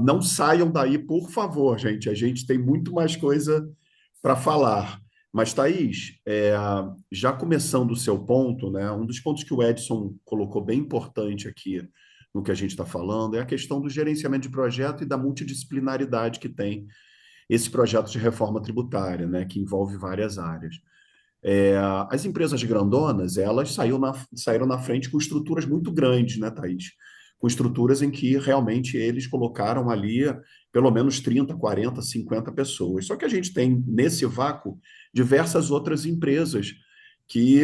Não saiam daí, por favor, gente. A gente tem muito mais coisa para falar. Mas, Thaís, já começando o seu ponto, né, um dos pontos que o Edson colocou bem importante aqui no que a gente está falando é a questão do gerenciamento de projeto e da multidisciplinaridade que tem esse projeto de reforma tributária, né, que envolve várias áreas. As empresas grandonas, elas saíram na frente com estruturas muito grandes, né, Thaís? Com estruturas em que realmente eles colocaram ali pelo menos 30, 40, 50 pessoas. Só que a gente tem, nesse vácuo, diversas outras empresas que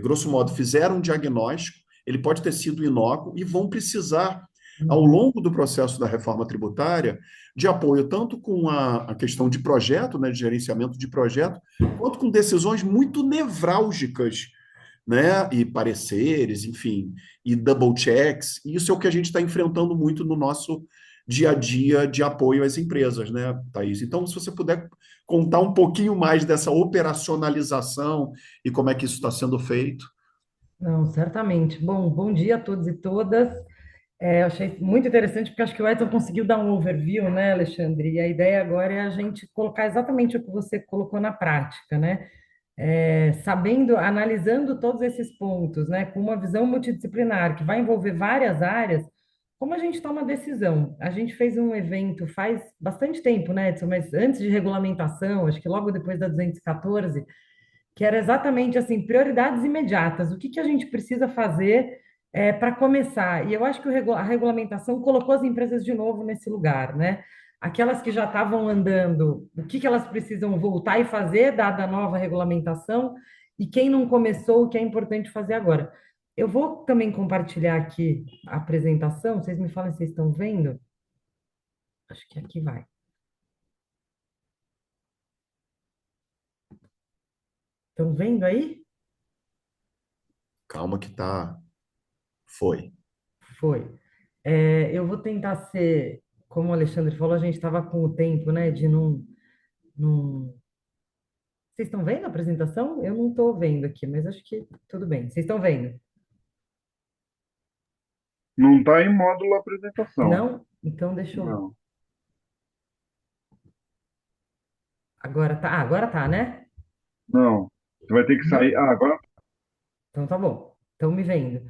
grosso modo, fizeram um diagnóstico, ele pode ter sido inócuo e vão precisar, ao Uhum. longo do processo da reforma tributária, de apoio tanto com a questão de projeto, né, de gerenciamento de projeto, quanto com decisões muito nevrálgicas, né, e pareceres, enfim, e double checks. E isso é o que a gente está enfrentando muito no nosso dia a dia de apoio às empresas, né, Thaís? Então, se você puder contar um pouquinho mais dessa operacionalização e como é que isso está sendo feito. Não, certamente. Bom, bom dia a todos e todas. Eu achei muito interessante, porque acho que o Edson conseguiu dar um overview, né, Alexandre? E a ideia agora é a gente colocar exatamente o que você colocou na prática, né? Sabendo, analisando todos esses pontos, né, com uma visão multidisciplinar que vai envolver várias áreas, como a gente toma decisão? A gente fez um evento faz bastante tempo, né, Edson? Mas antes de regulamentação, acho que logo depois da 214, que era exatamente assim, prioridades imediatas. O que que a gente precisa fazer para começar? E eu acho que a regulamentação colocou as empresas de novo nesse lugar, né? Aquelas que já estavam andando, o que que elas precisam voltar e fazer, dada a nova regulamentação, e quem não começou, o que é importante fazer agora. Eu vou também compartilhar aqui a apresentação, vocês me falam se vocês estão vendo? Acho que aqui vai. Estão vendo aí? Calma que tá. Foi. Foi. Eu vou tentar ser, como o Alexandre falou, a gente estava com o tempo, né, de não... Vocês estão vendo a apresentação? Eu não estou vendo aqui, mas acho que tudo bem. Vocês estão vendo? Não está em módulo apresentação. Não? Então deixa eu... Não, Agora tá, agora tá, né? não. Você vai ter que sair. Não? Ah, agora Então tá bom. Estão me vendo.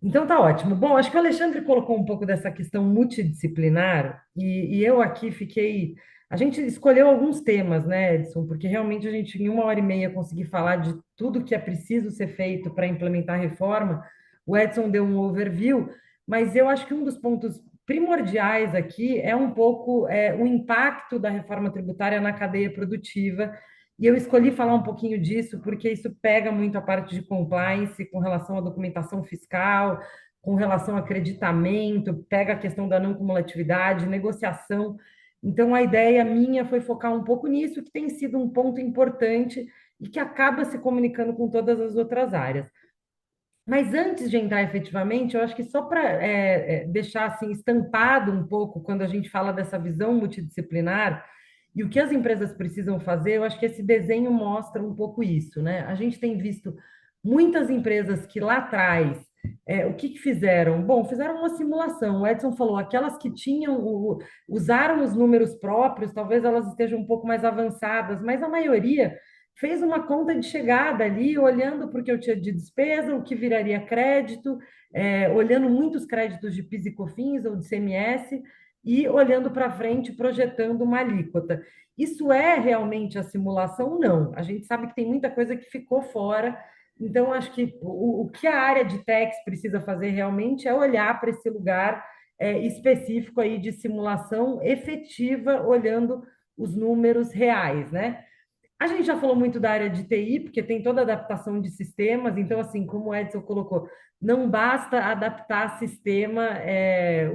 Então tá ótimo. Bom, acho que o Alexandre colocou um pouco dessa questão multidisciplinar e eu aqui fiquei. A gente escolheu alguns temas, né, Edson? Porque realmente a gente, em 1 hora e meia, conseguir falar de tudo que é preciso ser feito para implementar a reforma. O Edson deu um overview, mas eu acho que um dos pontos primordiais aqui é um pouco o impacto da reforma tributária na cadeia produtiva. E eu escolhi falar um pouquinho disso porque isso pega muito a parte de compliance com relação à documentação fiscal, com relação a acreditamento, pega a questão da não cumulatividade, negociação. Então, a ideia minha foi focar um pouco nisso, que tem sido um ponto importante e que acaba se comunicando com todas as outras áreas. Mas antes de entrar efetivamente, eu acho que só para deixar assim estampado um pouco quando a gente fala dessa visão multidisciplinar e o que as empresas precisam fazer, eu acho que esse desenho mostra um pouco isso, né? A gente tem visto muitas empresas que lá atrás, o que que fizeram? Bom, fizeram uma simulação. O Edson falou, aquelas que usaram os números próprios, talvez elas estejam um pouco mais avançadas, mas a maioria fez uma conta de chegada ali, olhando porque eu tinha de despesa, o que viraria crédito, olhando muitos créditos de PIS e COFINS ou de CMS e olhando para frente, projetando uma alíquota. Isso é realmente a simulação? Não. A gente sabe que tem muita coisa que ficou fora. Então, acho que o que a área de tax precisa fazer realmente é olhar para esse lugar específico aí de simulação efetiva, olhando os números reais, né? A gente já falou muito da área de TI, porque tem toda a adaptação de sistemas, então, assim, como o Edson colocou, não basta adaptar sistema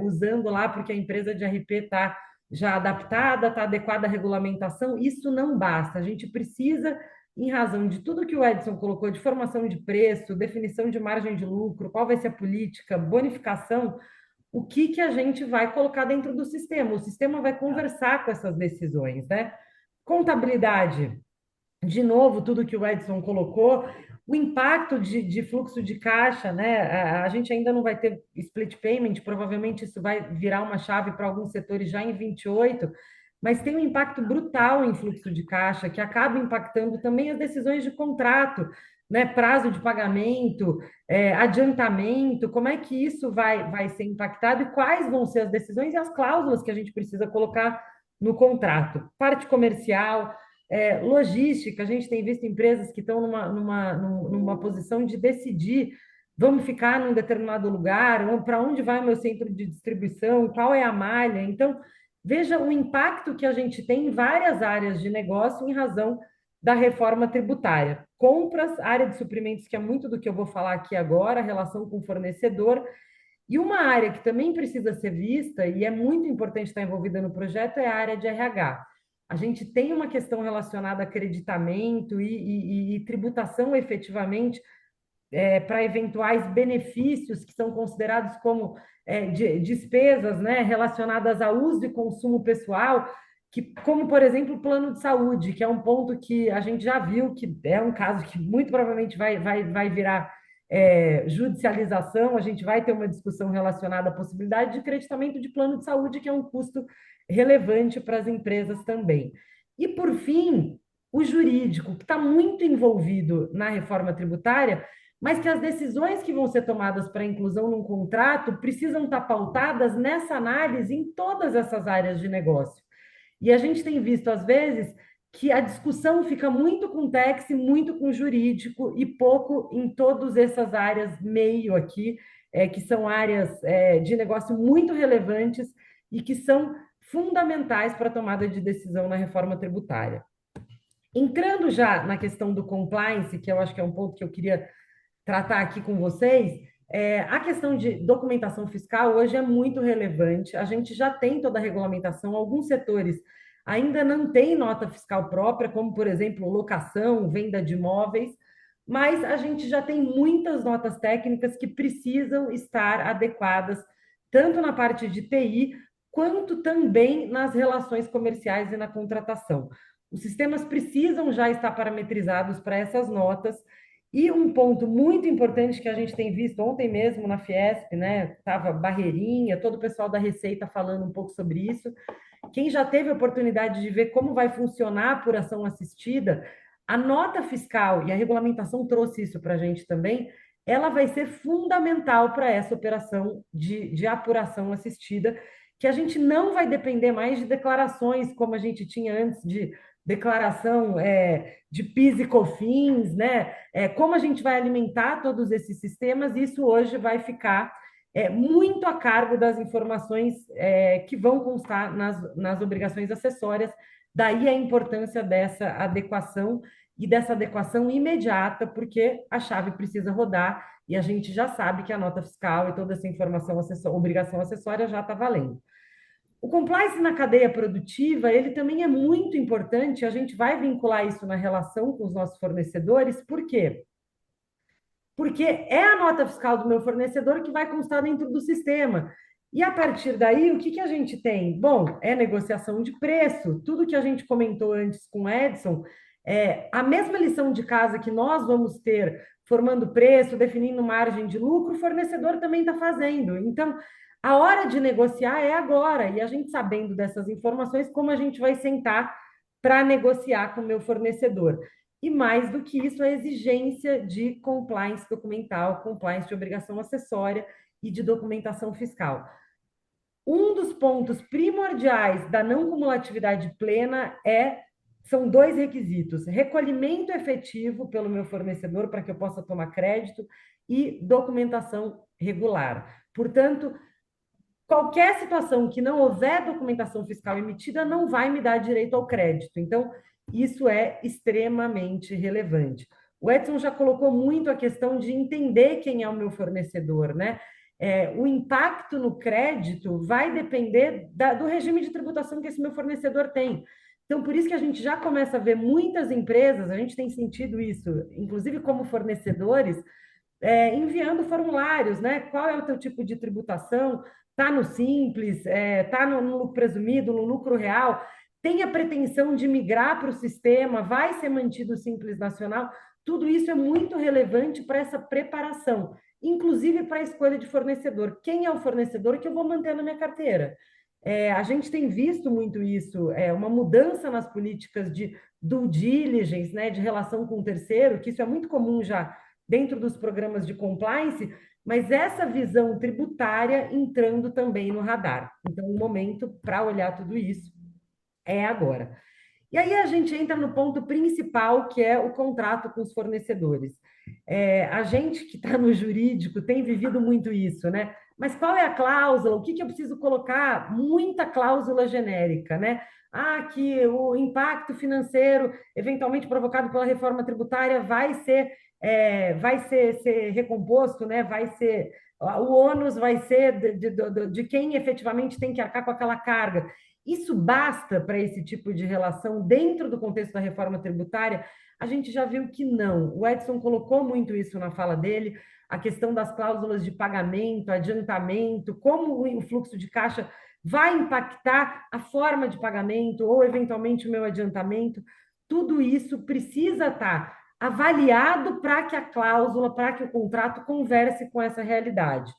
usando lá, porque a empresa de RP está já adaptada, está adequada à regulamentação, isso não basta. A gente precisa, em razão de tudo que o Edson colocou, de formação de preço, definição de margem de lucro, qual vai ser a política, bonificação, o que que a gente vai colocar dentro do sistema? O sistema vai conversar com essas decisões, né? Contabilidade de novo, tudo que o Edson colocou, o impacto de fluxo de caixa, né? A gente ainda não vai ter split payment, provavelmente isso vai virar uma chave para alguns setores já em 28, mas tem um impacto brutal em fluxo de caixa, que acaba impactando também as decisões de contrato, né? Prazo de pagamento, adiantamento, como é que isso vai ser impactado e quais vão ser as decisões e as cláusulas que a gente precisa colocar no contrato. Parte comercial, logística, a gente tem visto empresas que estão numa posição de decidir, vamos ficar num determinado lugar, para onde vai o meu centro de distribuição, qual é a malha. Então, veja o impacto que a gente tem em várias áreas de negócio em razão da reforma tributária. Compras, área de suprimentos, que é muito do que eu vou falar aqui agora, relação com o fornecedor. E uma área que também precisa ser vista, e é muito importante estar envolvida no projeto, é a área de RH. A gente tem uma questão relacionada a acreditamento e tributação efetivamente para eventuais benefícios que são considerados como despesas, né, relacionadas a uso e consumo pessoal, que, como, por exemplo, o plano de saúde, que é um ponto que a gente já viu que é um caso que muito provavelmente vai virar judicialização. A gente vai ter uma discussão relacionada à possibilidade de creditamento de plano de saúde, que é um custo relevante para as empresas também. E, por fim, o jurídico, que está muito envolvido na reforma tributária, mas que as decisões que vão ser tomadas para a inclusão num contrato precisam estar pautadas nessa análise em todas essas áreas de negócio. E a gente tem visto, às vezes, que a discussão fica muito com tax, muito com jurídico e pouco em todas essas áreas meio aqui, que são áreas de negócio muito relevantes e que são fundamentais para a tomada de decisão na reforma tributária. Entrando já na questão do compliance, que eu acho que é um ponto que eu queria tratar aqui com vocês, a questão de documentação fiscal hoje é muito relevante. A gente já tem toda a regulamentação, alguns setores ainda não têm nota fiscal própria, como, por exemplo, locação, venda de imóveis, mas a gente já tem muitas notas técnicas que precisam estar adequadas, tanto na parte de TI, quanto também nas relações comerciais e na contratação. Os sistemas precisam já estar parametrizados para essas notas. E um ponto muito importante que a gente tem visto ontem mesmo na Fiesp, né? Estava Barreirinha, todo o pessoal da Receita falando um pouco sobre isso. Quem já teve a oportunidade de ver como vai funcionar a apuração assistida, a nota fiscal, e a regulamentação trouxe isso para a gente também, ela vai ser fundamental para essa operação de apuração assistida, que a gente não vai depender mais de declarações como a gente tinha antes de declaração de PIS e COFINS, né? Como a gente vai alimentar todos esses sistemas, isso hoje vai ficar muito a cargo das informações que vão constar nas obrigações acessórias. Daí a importância dessa adequação e dessa adequação imediata, porque a chave precisa rodar e a gente já sabe que a nota fiscal e toda essa informação, obrigação acessória já está valendo. O compliance na cadeia produtiva, ele também é muito importante, a gente vai vincular isso na relação com os nossos fornecedores, por quê? Porque é a nota fiscal do meu fornecedor que vai constar dentro do sistema. E a partir daí, o que a gente tem? Bom, é negociação de preço, tudo que a gente comentou antes com o Edson, a mesma lição de casa que nós vamos ter formando preço, definindo margem de lucro, o fornecedor também está fazendo. Então, a hora de negociar é agora, e a gente sabendo dessas informações, como a gente vai sentar para negociar com o meu fornecedor. E mais do que isso, a exigência de compliance documental, compliance de obrigação acessória e de documentação fiscal. Um dos pontos primordiais da não cumulatividade plena são dois requisitos: recolhimento efetivo pelo meu fornecedor para que eu possa tomar crédito e documentação regular. Portanto, qualquer situação que não houver documentação fiscal emitida não vai me dar direito ao crédito. Então, isso é extremamente relevante. O Edson já colocou muito a questão de entender quem é o meu fornecedor, né? O impacto no crédito vai depender do regime de tributação que esse meu fornecedor tem. Então, por isso que a gente já começa a ver muitas empresas, a gente tem sentido isso, inclusive como fornecedores, enviando formulários, né? Qual é o teu tipo de tributação? Está no simples, está no lucro presumido, no lucro real? Tem a pretensão de migrar para o sistema? Vai ser mantido o simples nacional? Tudo isso é muito relevante para essa preparação, inclusive para a escolha de fornecedor. Quem é o fornecedor que eu vou manter na minha carteira? A gente tem visto muito isso, uma mudança nas políticas de due diligence, né, de relação com o terceiro, que isso é muito comum já dentro dos programas de compliance, mas essa visão tributária entrando também no radar. Então, o momento para olhar tudo isso é agora. E aí a gente entra no ponto principal, que é o contrato com os fornecedores. A gente que está no jurídico tem vivido muito isso, né? Mas qual é a cláusula? O que eu preciso colocar? Muita cláusula genérica, né? que o impacto financeiro eventualmente provocado pela reforma tributária vai ser recomposto, né? O ônus vai ser de quem efetivamente tem que arcar com aquela carga. Isso basta para esse tipo de relação dentro do contexto da reforma tributária? A gente já viu que não. O Edson colocou muito isso na fala dele, a questão das cláusulas de pagamento, adiantamento, como o fluxo de caixa vai impactar a forma de pagamento ou, eventualmente, o meu adiantamento. Tudo isso precisa estar avaliado para que a cláusula, para que o contrato converse com essa realidade.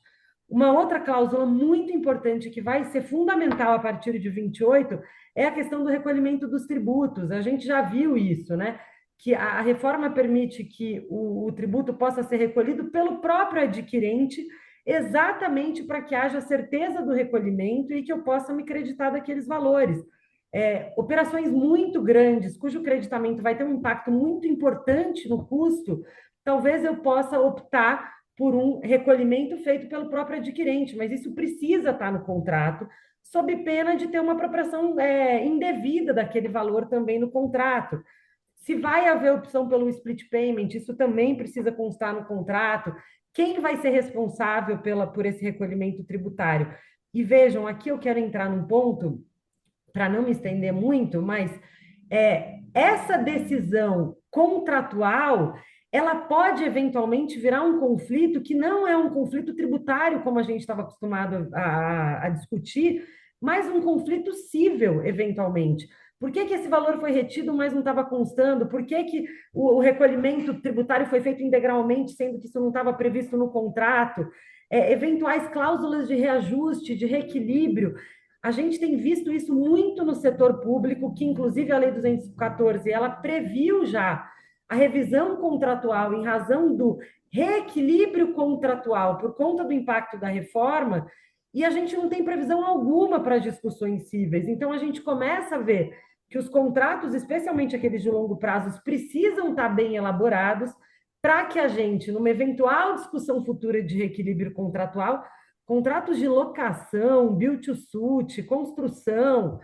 Uma outra cláusula muito importante que vai ser fundamental a partir de 28 é a questão do recolhimento dos tributos. A gente já viu isso, né? Que a reforma permite que o tributo possa ser recolhido pelo próprio adquirente, exatamente para que haja certeza do recolhimento e que eu possa me creditar daqueles valores. Operações muito grandes, cujo creditamento vai ter um impacto muito importante no custo, talvez eu possa optar por um recolhimento feito pelo próprio adquirente, mas isso precisa estar no contrato, sob pena de ter uma apropriação indevida daquele valor também no contrato. Se vai haver opção pelo split payment, isso também precisa constar no contrato. Quem vai ser responsável por esse recolhimento tributário? E vejam, aqui eu quero entrar num ponto para não me estender muito, mas essa decisão contratual, ela pode eventualmente virar um conflito que não é um conflito tributário, como a gente estava acostumado a discutir, mas um conflito cível, eventualmente. Por que esse valor foi retido, mas não estava constando? Por que o recolhimento tributário foi feito integralmente, sendo que isso não estava previsto no contrato? Eventuais cláusulas de reajuste, de reequilíbrio. A gente tem visto isso muito no setor público, que inclusive a Lei 214, ela previu já a revisão contratual em razão do reequilíbrio contratual por conta do impacto da reforma, e a gente não tem previsão alguma para discussões cíveis. Então, a gente começa a ver que os contratos, especialmente aqueles de longo prazo, precisam estar bem elaborados para que a gente, numa eventual discussão futura de reequilíbrio contratual, contratos de locação, build to suit, construção,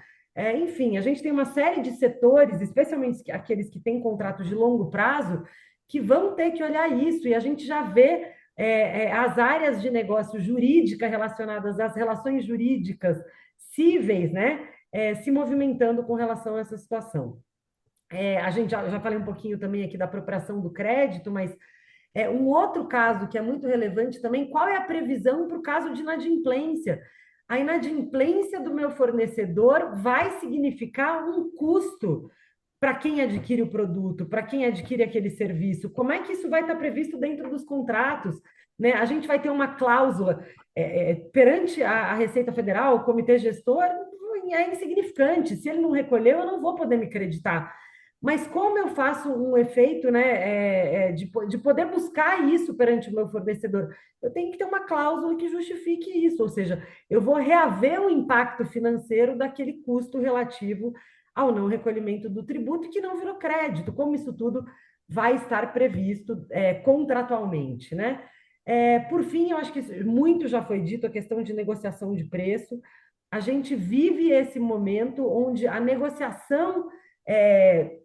enfim, a gente tem uma série de setores, especialmente aqueles que têm contratos de longo prazo, que vão ter que olhar isso, e a gente já vê as áreas de negócio jurídica relacionadas às relações jurídicas cíveis, né, se movimentando com relação a essa situação. A gente já falei um pouquinho também aqui da apropriação do crédito, mas um outro caso que é muito relevante também, qual é a previsão para o caso de inadimplência? A inadimplência do meu fornecedor vai significar um custo para quem adquire o produto, para quem adquire aquele serviço. Como é que isso vai estar previsto dentro dos contratos? Né? A gente vai ter uma cláusula perante a Receita Federal, o comitê gestor, é insignificante. Se ele não recolheu, eu não vou poder me creditar. Mas como eu faço um efeito, né, de poder buscar isso perante o meu fornecedor? Eu tenho que ter uma cláusula que justifique isso, ou seja, eu vou reaver o impacto financeiro daquele custo relativo ao não recolhimento do tributo que não virou crédito, como isso tudo vai estar previsto contratualmente, né? Por fim, eu acho que muito já foi dito, a questão de negociação de preço. A gente vive esse momento onde a negociação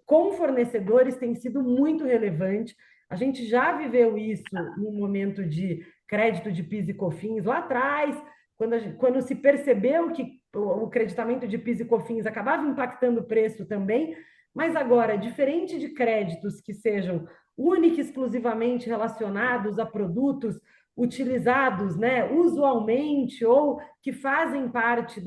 com fornecedores tem sido muito relevante. A gente já viveu isso no momento de crédito de PIS e COFINS lá atrás, quando se percebeu que o creditamento de PIS e COFINS acabava impactando o preço também, mas agora, diferente de créditos que sejam única e exclusivamente relacionados a produtos utilizados, né, usualmente ou que fazem parte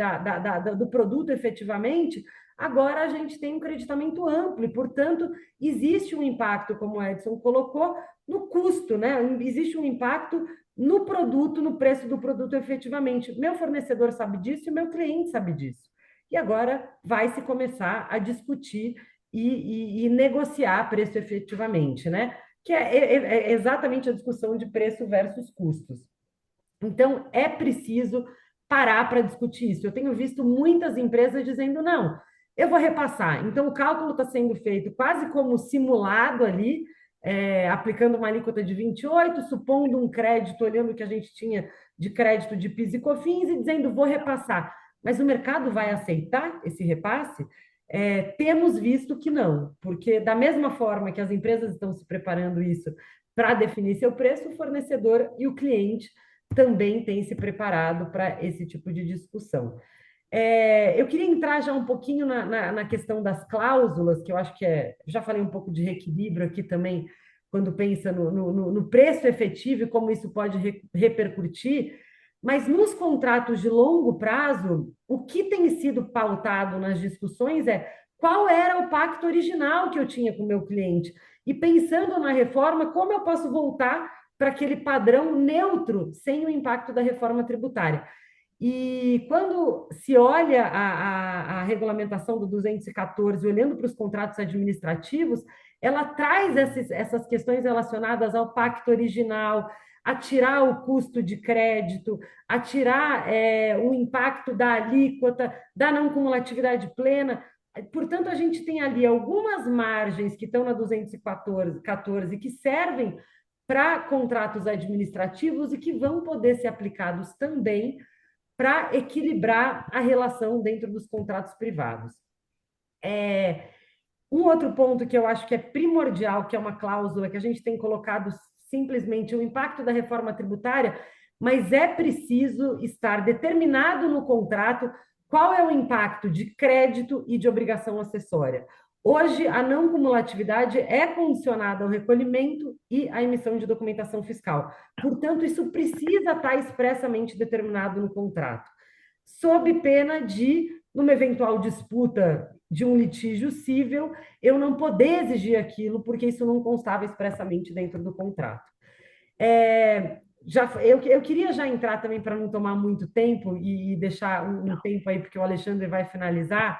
do produto efetivamente, agora a gente tem um creditamento amplo e, portanto, existe um impacto, como o Edson colocou, no custo, né? Existe um impacto no produto, no preço do produto efetivamente. Meu fornecedor sabe disso e meu cliente sabe disso. E agora vai se começar a discutir e negociar preço efetivamente, né? Que é exatamente a discussão de preço versus custos. Então, é preciso parar para discutir isso. Eu tenho visto muitas empresas dizendo, não, eu vou repassar. Então, o cálculo está sendo feito quase como simulado ali, aplicando uma alíquota de 28, supondo um crédito, olhando o que a gente tinha de crédito de PIS e COFINS e dizendo, vou repassar. Mas o mercado vai aceitar esse repasse? Temos visto que não, porque da mesma forma que as empresas estão se preparando isso para definir seu preço, o fornecedor e o cliente também têm se preparado para esse tipo de discussão. Eu queria entrar já um pouquinho na questão das cláusulas, que eu acho que já falei um pouco de reequilíbrio aqui também, quando pensa no preço efetivo e como isso pode repercutir, mas nos contratos de longo prazo, o que tem sido pautado nas discussões é qual era o pacto original que eu tinha com o meu cliente. E pensando na reforma, como eu posso voltar para aquele padrão neutro sem o impacto da reforma tributária? E quando se olha a regulamentação do 214, olhando para os contratos administrativos, ela traz essas questões relacionadas ao pacto original, a tirar o custo de crédito, a tirar o impacto da alíquota, da não cumulatividade plena. Portanto, a gente tem ali algumas margens que estão na 214, que servem para contratos administrativos e que vão poder ser aplicados também para equilibrar a relação dentro dos contratos privados. Um outro ponto que eu acho que é primordial, que é uma cláusula que a gente tem colocado simplesmente o impacto da reforma tributária, mas é preciso estar determinado no contrato qual é o impacto de crédito e de obrigação acessória. Hoje, a não cumulatividade é condicionada ao recolhimento e à emissão de documentação fiscal. Portanto, isso precisa estar expressamente determinado no contrato, sob pena de, numa eventual disputa de um litígio cível, eu não poder exigir aquilo, porque isso não constava expressamente dentro do contrato. Eu queria já entrar também, para não tomar muito tempo e deixar um tempo aí, porque o Alexandre vai finalizar,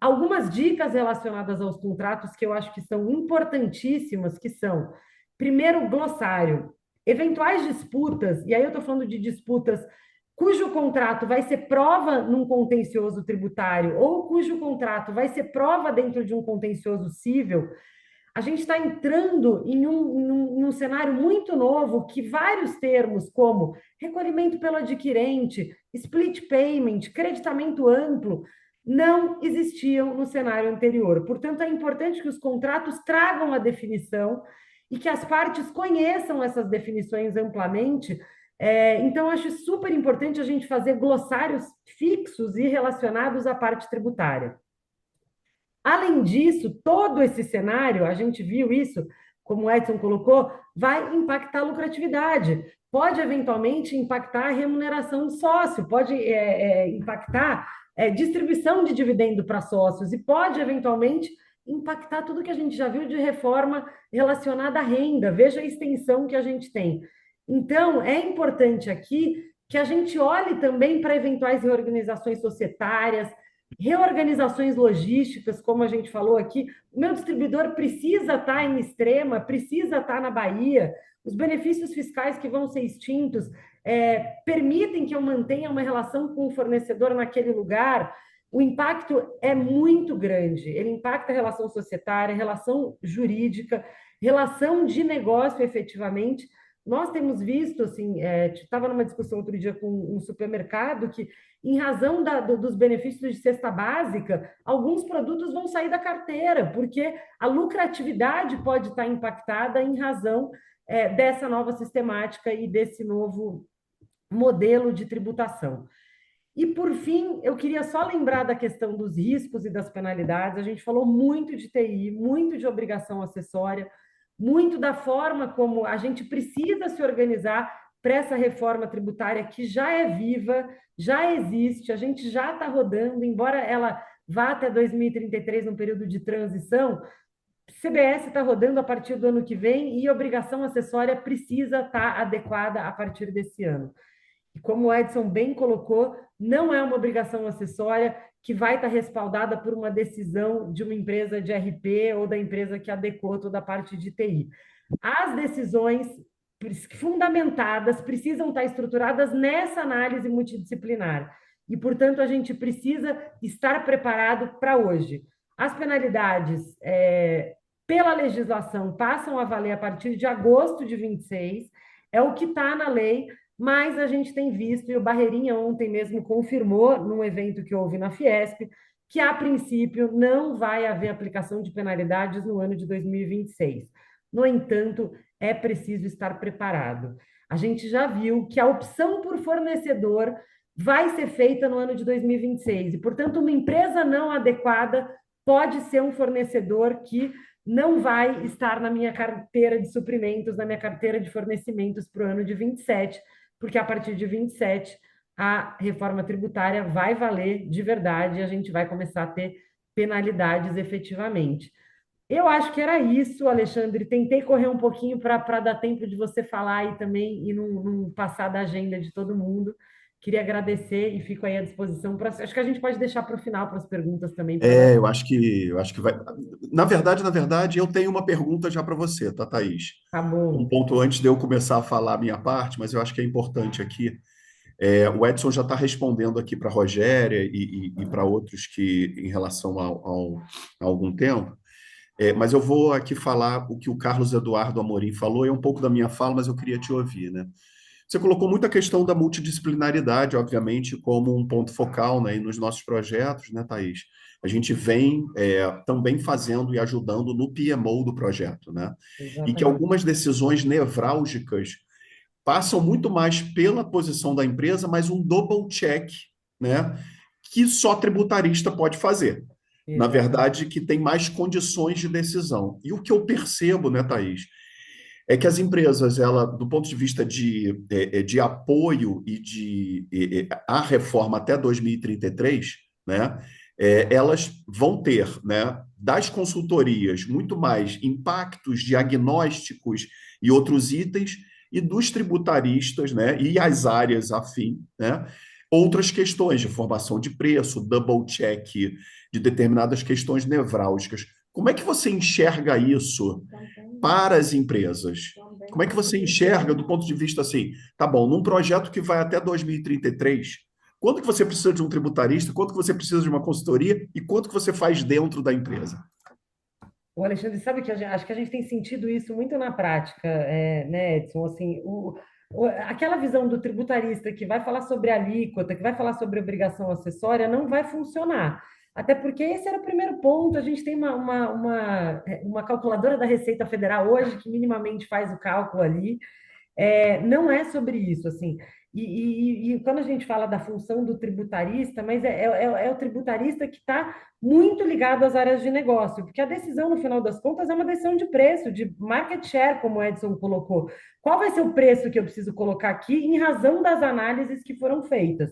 algumas dicas relacionadas aos contratos que eu acho que são importantíssimas, que são, primeiro, glossário. Eventuais disputas, e aí eu estou falando de disputas cujo contrato vai ser prova num contencioso tributário ou cujo contrato vai ser prova dentro de um contencioso cível, a gente está entrando em um cenário muito novo que vários termos, como recolhimento pelo adquirente, split payment, creditamento amplo, não existiam no cenário anterior. Portanto, é importante que os contratos tragam a definição e que as partes conheçam essas definições amplamente. Então, acho super importante a gente fazer glossários fixos e relacionados à parte tributária. Além disso, todo esse cenário, a gente viu isso, como o Edson colocou, vai impactar a lucratividade, pode eventualmente impactar a remuneração de sócio, pode impactar distribuição de dividendo para sócios e pode eventualmente impactar tudo que a gente já viu de reforma relacionada à renda. Veja a extensão que a gente tem. Então, é importante aqui que a gente olhe também para eventuais reorganizações societárias, reorganizações logísticas, como a gente falou aqui. O meu distribuidor precisa estar em Extrema, precisa estar na Bahia. Os benefícios fiscais que vão ser extintos permitem que eu mantenha uma relação com o fornecedor naquele lugar. O impacto é muito grande. Ele impacta a relação societária, relação jurídica, relação de negócio efetivamente. Nós temos visto, assim, estava numa discussão outro dia com um supermercado que, em razão dos benefícios de cesta básica, alguns produtos vão sair da carteira, porque a lucratividade pode estar impactada em razão dessa nova sistemática e desse novo modelo de tributação. E, por fim, eu queria só lembrar da questão dos riscos e das penalidades. A gente falou muito de TI, muito de obrigação acessória, muito da forma como a gente precisa se organizar para essa reforma tributária que já é viva, já existe, a gente já está rodando, embora ela vá até 2033, num período de transição, CBS está rodando a partir do ano que vem e a obrigação acessória precisa estar adequada a partir desse ano. E como o Edson bem colocou, não é uma obrigação acessória que vai estar respaldada por uma decisão de uma empresa de RP ou da empresa que adequou toda a parte de TI. As decisões fundamentadas precisam estar estruturadas nessa análise multidisciplinar. E, portanto, a gente precisa estar preparado para hoje. As penalidades, pela legislação, passam a valer a partir de agosto de 26, é o que está na lei, mas a gente tem visto, e o Barreirinha ontem mesmo confirmou, num evento que houve na Fiesp, que, a princípio, não vai haver aplicação de penalidades no ano de 2026. No entanto, é preciso estar preparado. A gente já viu que a opção por fornecedor vai ser feita no ano de 2026 e, portanto, uma empresa não adequada pode ser um fornecedor que não vai estar na minha carteira de suprimentos, na minha carteira de fornecimentos para o ano de 27, porque a partir de 27 a reforma tributária vai valer de verdade e a gente vai começar a ter penalidades efetivamente. Eu acho que era isso, Alexandre. Tentei correr um pouquinho para dar tempo de você falar aí também e não passar da agenda de todo mundo. Queria agradecer e fico aí à disposição. Acho que a gente pode deixar para o final para as perguntas também, para dar. Eu acho que vai. Na verdade, eu tenho uma pergunta já para você, tá, Thaís? Tá Um bom. ponto antes de eu começar a falar a minha parte, mas eu acho que é importante aqui. O Edson já está respondendo aqui para a Rogéria e para outros que em relação a algum tempo. Mas eu vou aqui falar o que o Carlos Eduardo Amorim falou, é um pouco da minha fala, mas eu queria te ouvir, né? Você colocou muita questão da multidisciplinaridade, obviamente, como um ponto focal, né, e nos nossos projetos, né, Thaís? A gente vem também fazendo e ajudando no PMO do projeto, né? E que Exatamente. algumas decisões nevrálgicas passam muito mais pela posição da empresa, mas um double check, né, que só tributarista pode fazer. Na Exatamente. verdade, que tem mais condições de decisão. E o que eu percebo, né, Thaís, é que as empresas, ela, do ponto de vista de apoio e a reforma até 2033, né, elas vão ter, né, das consultorias muito mais impactos diagnósticos e outros itens, e dos tributaristas, né, e as áreas afim, né, outras questões de formação de preço, double check de determinadas questões nevrálgicas. Como é que você enxerga isso para as empresas? Como é que você enxerga do ponto de vista assim, tá bom, num projeto que vai até 2033, quanto que você precisa de um tributarista, quanto que você precisa de uma consultoria e quanto que você faz dentro da empresa? O Alexandre, sabe que acho que a gente tem sentido isso muito na prática, né, Edson? Assim, aquela visão do tributarista que vai falar sobre alíquota, que vai falar sobre obrigação acessória, não vai funcionar. Até porque esse era o primeiro ponto. A gente tem uma calculadora da Receita Federal hoje que minimamente faz o cálculo ali. Não é sobre isso, assim. E quando a gente fala da função do tributarista, mas é o tributarista que está muito ligado às áreas de negócio, porque a decisão, no final das contas, é uma decisão de preço, de market share, como o Edson colocou. Qual vai ser o preço que eu preciso colocar aqui em razão das análises que foram feitas?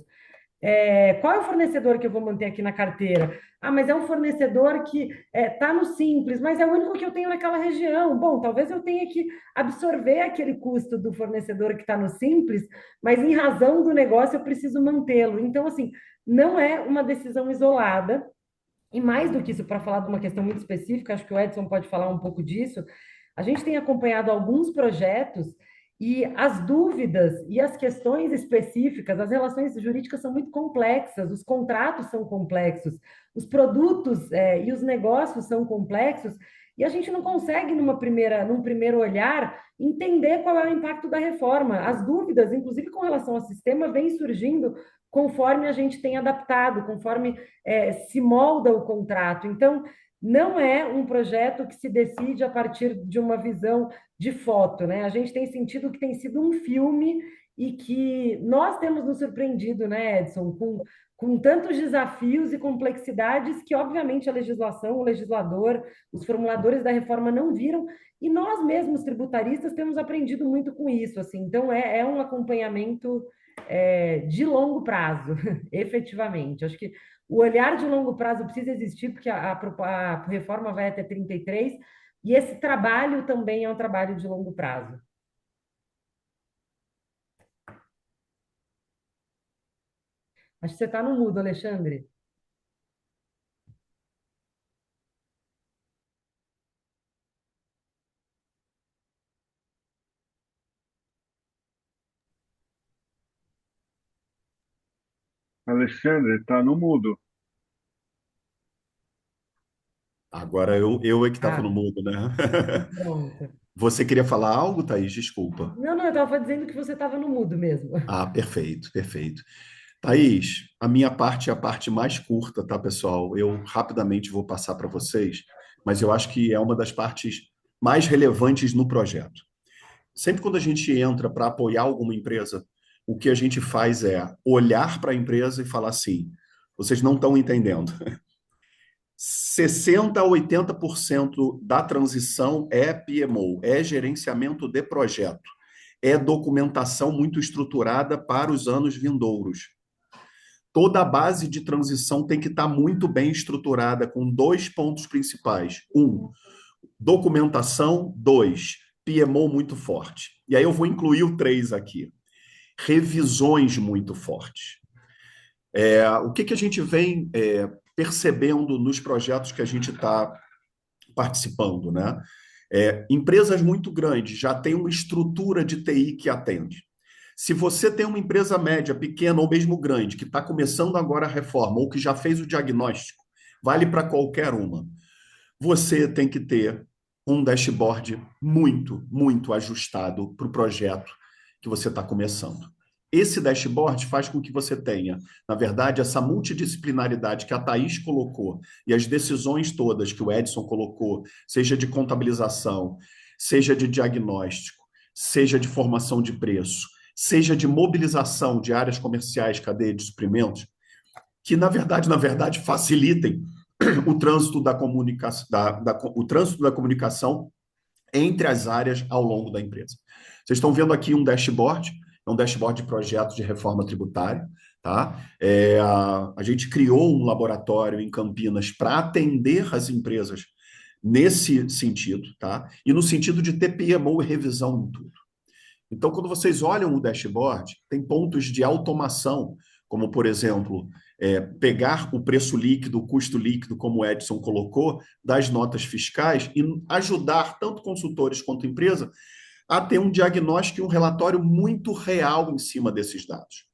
Qual é o fornecedor que eu vou manter aqui na carteira? Ah, mas é um fornecedor que está no Simples, mas é o único que eu tenho naquela região. Bom, talvez eu tenha que absorver aquele custo do fornecedor que está no Simples, mas em razão do negócio eu preciso mantê-lo. Então, assim, não é uma decisão isolada. E mais do que isso, para falar de uma questão muito específica, acho que o Edson pode falar um pouco disso. A gente tem acompanhado alguns projetos e as dúvidas e as questões específicas, as relações jurídicas são muito complexas, os contratos são complexos, os produtos e os negócios são complexos, e a gente não consegue, num primeiro olhar, entender qual é o impacto da reforma. As dúvidas, inclusive com relação ao sistema, vêm surgindo conforme a gente tem adaptado, conforme se molda o contrato. Então, não é um projeto que se decide a partir de uma visão de foto, né? A gente tem sentido que tem sido um filme e que nós temos nos surpreendido, né, Edson, com tantos desafios e complexidades que, obviamente, a legislação, o legislador, os formuladores da reforma não viram, e nós mesmos, tributaristas, temos aprendido muito com isso, assim. Então, é um acompanhamento de longo prazo, efetivamente. Acho que o olhar de longo prazo precisa existir, porque a reforma vai até 33, e esse trabalho também é um trabalho de longo prazo. Acho que você está no mudo, Alexandre. Alexandre, está no mudo. Agora eu é que estava no Ah, mudo, né? pronto. Você queria falar algo, Thaís? Desculpa. Não, eu estava dizendo que você estava no mudo mesmo. Ah, perfeito, perfeito. Thaís, a minha parte é a parte mais curta, tá, pessoal? Eu rapidamente vou passar para vocês, mas eu acho que é uma das partes mais relevantes no projeto. Sempre quando a gente entra para apoiar alguma empresa, o que a gente faz é olhar para a empresa e falar assim: vocês não estão entendendo. 60 a 80% da transição é PMO, é gerenciamento de projeto, é documentação muito estruturada para os anos vindouros. Toda a base de transição tem que estar muito bem estruturada, com dois pontos principais. Um, documentação. Dois, PMO muito forte. E aí eu vou incluir o três aqui. Revisões muito fortes. O que a gente vem percebendo nos projetos que a gente está participando, né? Empresas muito grandes já têm uma estrutura de TI que atende. Se você tem uma empresa média, pequena ou mesmo grande, que está começando agora a reforma ou que já fez o diagnóstico, vale para qualquer uma. Você tem que ter um dashboard muito, muito ajustado para o projeto que você está começando. Esse dashboard faz com que você tenha, na verdade, essa multidisciplinaridade que a Thaís colocou e as decisões todas que o Edson colocou, seja de contabilização, seja de diagnóstico, seja de formação de preço, seja de mobilização de áreas comerciais, cadeia de suprimentos, que na verdade, facilitem o trânsito da comunicação, o trânsito da comunicação entre as áreas ao longo da empresa. Vocês estão vendo aqui um dashboard, é um dashboard de projetos de reforma tributária, tá? A gente criou um laboratório em Campinas para atender as empresas nesse sentido, tá? E no sentido de ter PMO e revisão em tudo. Então, quando vocês olham o dashboard, tem pontos de automação, como, por exemplo, pegar o preço líquido, o custo líquido, como o Edson colocou, das notas fiscais e ajudar tanto consultores quanto empresa a ter um diagnóstico e um relatório muito real em cima desses dados.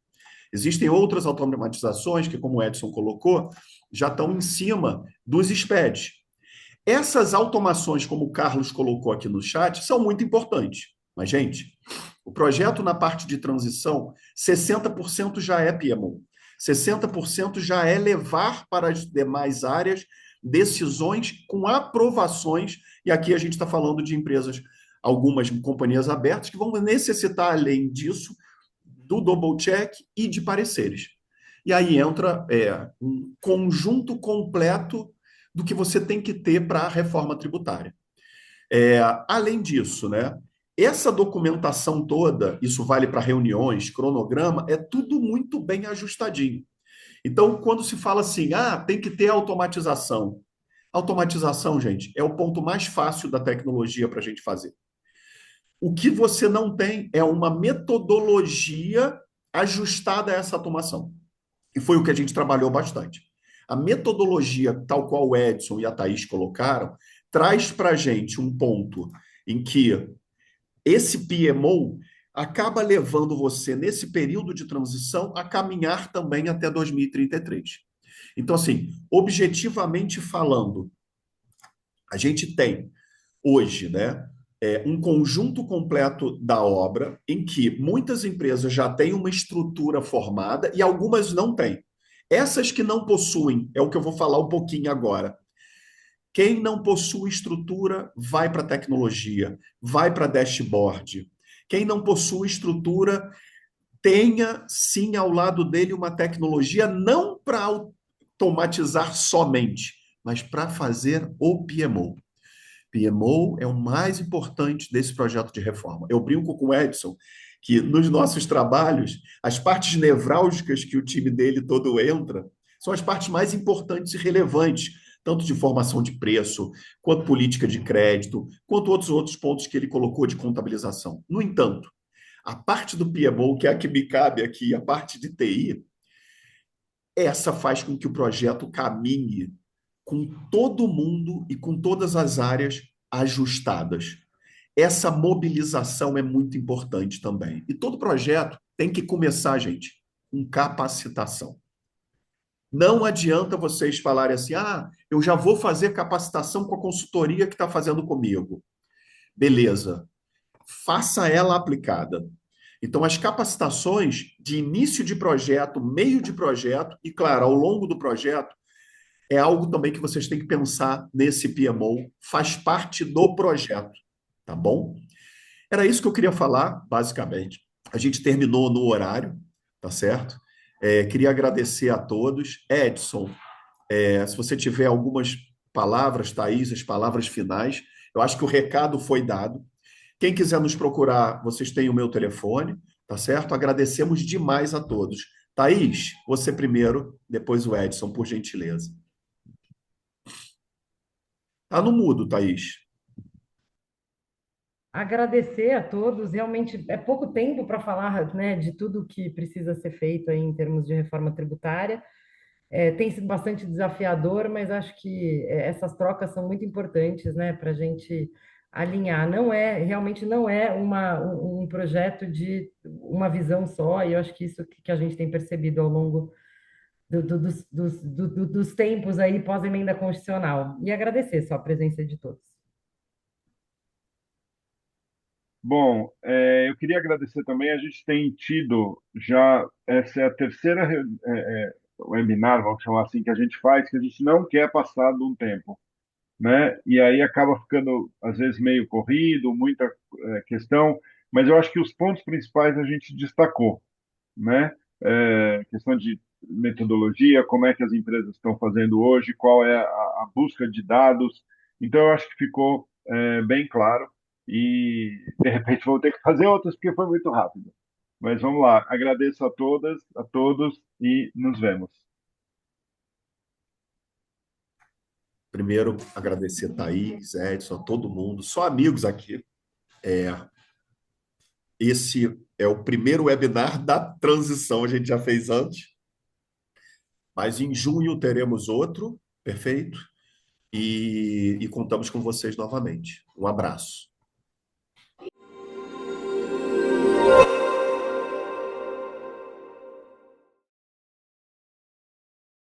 Existem outras automatizações que, como o Edson colocou, já estão em cima dos SPEDs. Essas automações, como o Carlos colocou aqui no chat, são muito importantes. Mas, gente, o projeto na parte de transição, 60% já é PMO. 60% já é levar para as demais áreas decisões com aprovações, e aqui a gente está falando de empresas, algumas companhias abertas, que vão necessitar, além disso, do double check e de pareceres. E aí entra um conjunto completo do que você tem que ter para a reforma tributária. Além disso, né? Essa documentação toda, isso vale para reuniões, cronograma, é tudo muito bem ajustadinho. Então, quando se fala assim, tem que ter automatização. Automatização, gente, é o ponto mais fácil da tecnologia para a gente fazer. O que você não tem é uma metodologia ajustada a essa automação. E foi o que a gente trabalhou bastante. A metodologia, tal qual o Edson e a Thaís colocaram, traz para a gente um ponto em que esse PMO acaba levando você, nesse período de transição, a caminhar também até 2033. Então, assim, objetivamente falando, a gente tem hoje, né, um conjunto completo da obra em que muitas empresas já têm uma estrutura formada e algumas não têm. Essas que não possuem, é o que eu vou falar um pouquinho agora. Quem não possui estrutura vai para a tecnologia, vai para dashboard. Quem não possui estrutura, tenha sim ao lado dele uma tecnologia não para automatizar somente, mas para fazer o PMO. PMO é o mais importante desse projeto de reforma. Eu brinco com o Edson que nos nossos trabalhos, as partes nevrálgicas que o time dele todo entra são as partes mais importantes e relevantes, tanto de formação de preço, quanto política de crédito, quanto outros pontos que ele colocou de contabilização. No entanto, a parte do PMO, que é a que me cabe aqui, a parte de TI, essa faz com que o projeto caminhe com todo mundo e com todas as áreas ajustadas. Essa mobilização é muito importante também. E todo projeto tem que começar, gente, com capacitação. Não adianta vocês falarem assim, eu já vou fazer capacitação com a consultoria que está fazendo comigo. Beleza, faça ela aplicada. Então, as capacitações de início de projeto, meio de projeto e, claro, ao longo do projeto, é algo também que vocês têm que pensar nesse PMO, faz parte do projeto, tá bom? Era isso que eu queria falar, basicamente. A gente terminou no horário, tá certo? Queria agradecer a todos. Edson, se você tiver algumas palavras, Thaís, as palavras finais, eu acho que o recado foi dado. Quem quiser nos procurar, vocês têm o meu telefone, tá certo? Agradecemos demais a todos. Thaís, você primeiro, depois o Edson, por gentileza. Tá no mudo, Thaís. Agradecer a todos, realmente é pouco tempo para falar, né, de tudo que precisa ser feito aí em termos de reforma tributária. Tem sido bastante desafiador, mas acho que essas trocas são muito importantes, né, para a gente alinhar. Realmente não é um projeto de uma visão só, e eu acho que isso que a gente tem percebido ao longo dos tempos aí pós-emenda constitucional. E agradecer só a presença de todos. Bom, eu queria agradecer também. A gente tem tido já, essa é a terceira webinar, vamos chamar assim, que a gente faz, que a gente não quer passar de um tempo, né? E aí acaba ficando, às vezes, meio corrido, muita questão, mas eu acho que os pontos principais a gente destacou, né? Questão de metodologia, como é que as empresas estão fazendo hoje, qual é a busca de dados. Então, eu acho que ficou bem claro e, de repente, vou ter que fazer outras porque foi muito rápido. Mas vamos lá. Agradeço a todas, a todos e nos vemos. Primeiro, agradecer a Thaís, Edson, a todo mundo, só amigos aqui. Esse é o primeiro webinar da transição, a gente já fez antes, mas em junho teremos outro, perfeito? E contamos com vocês novamente. Um abraço.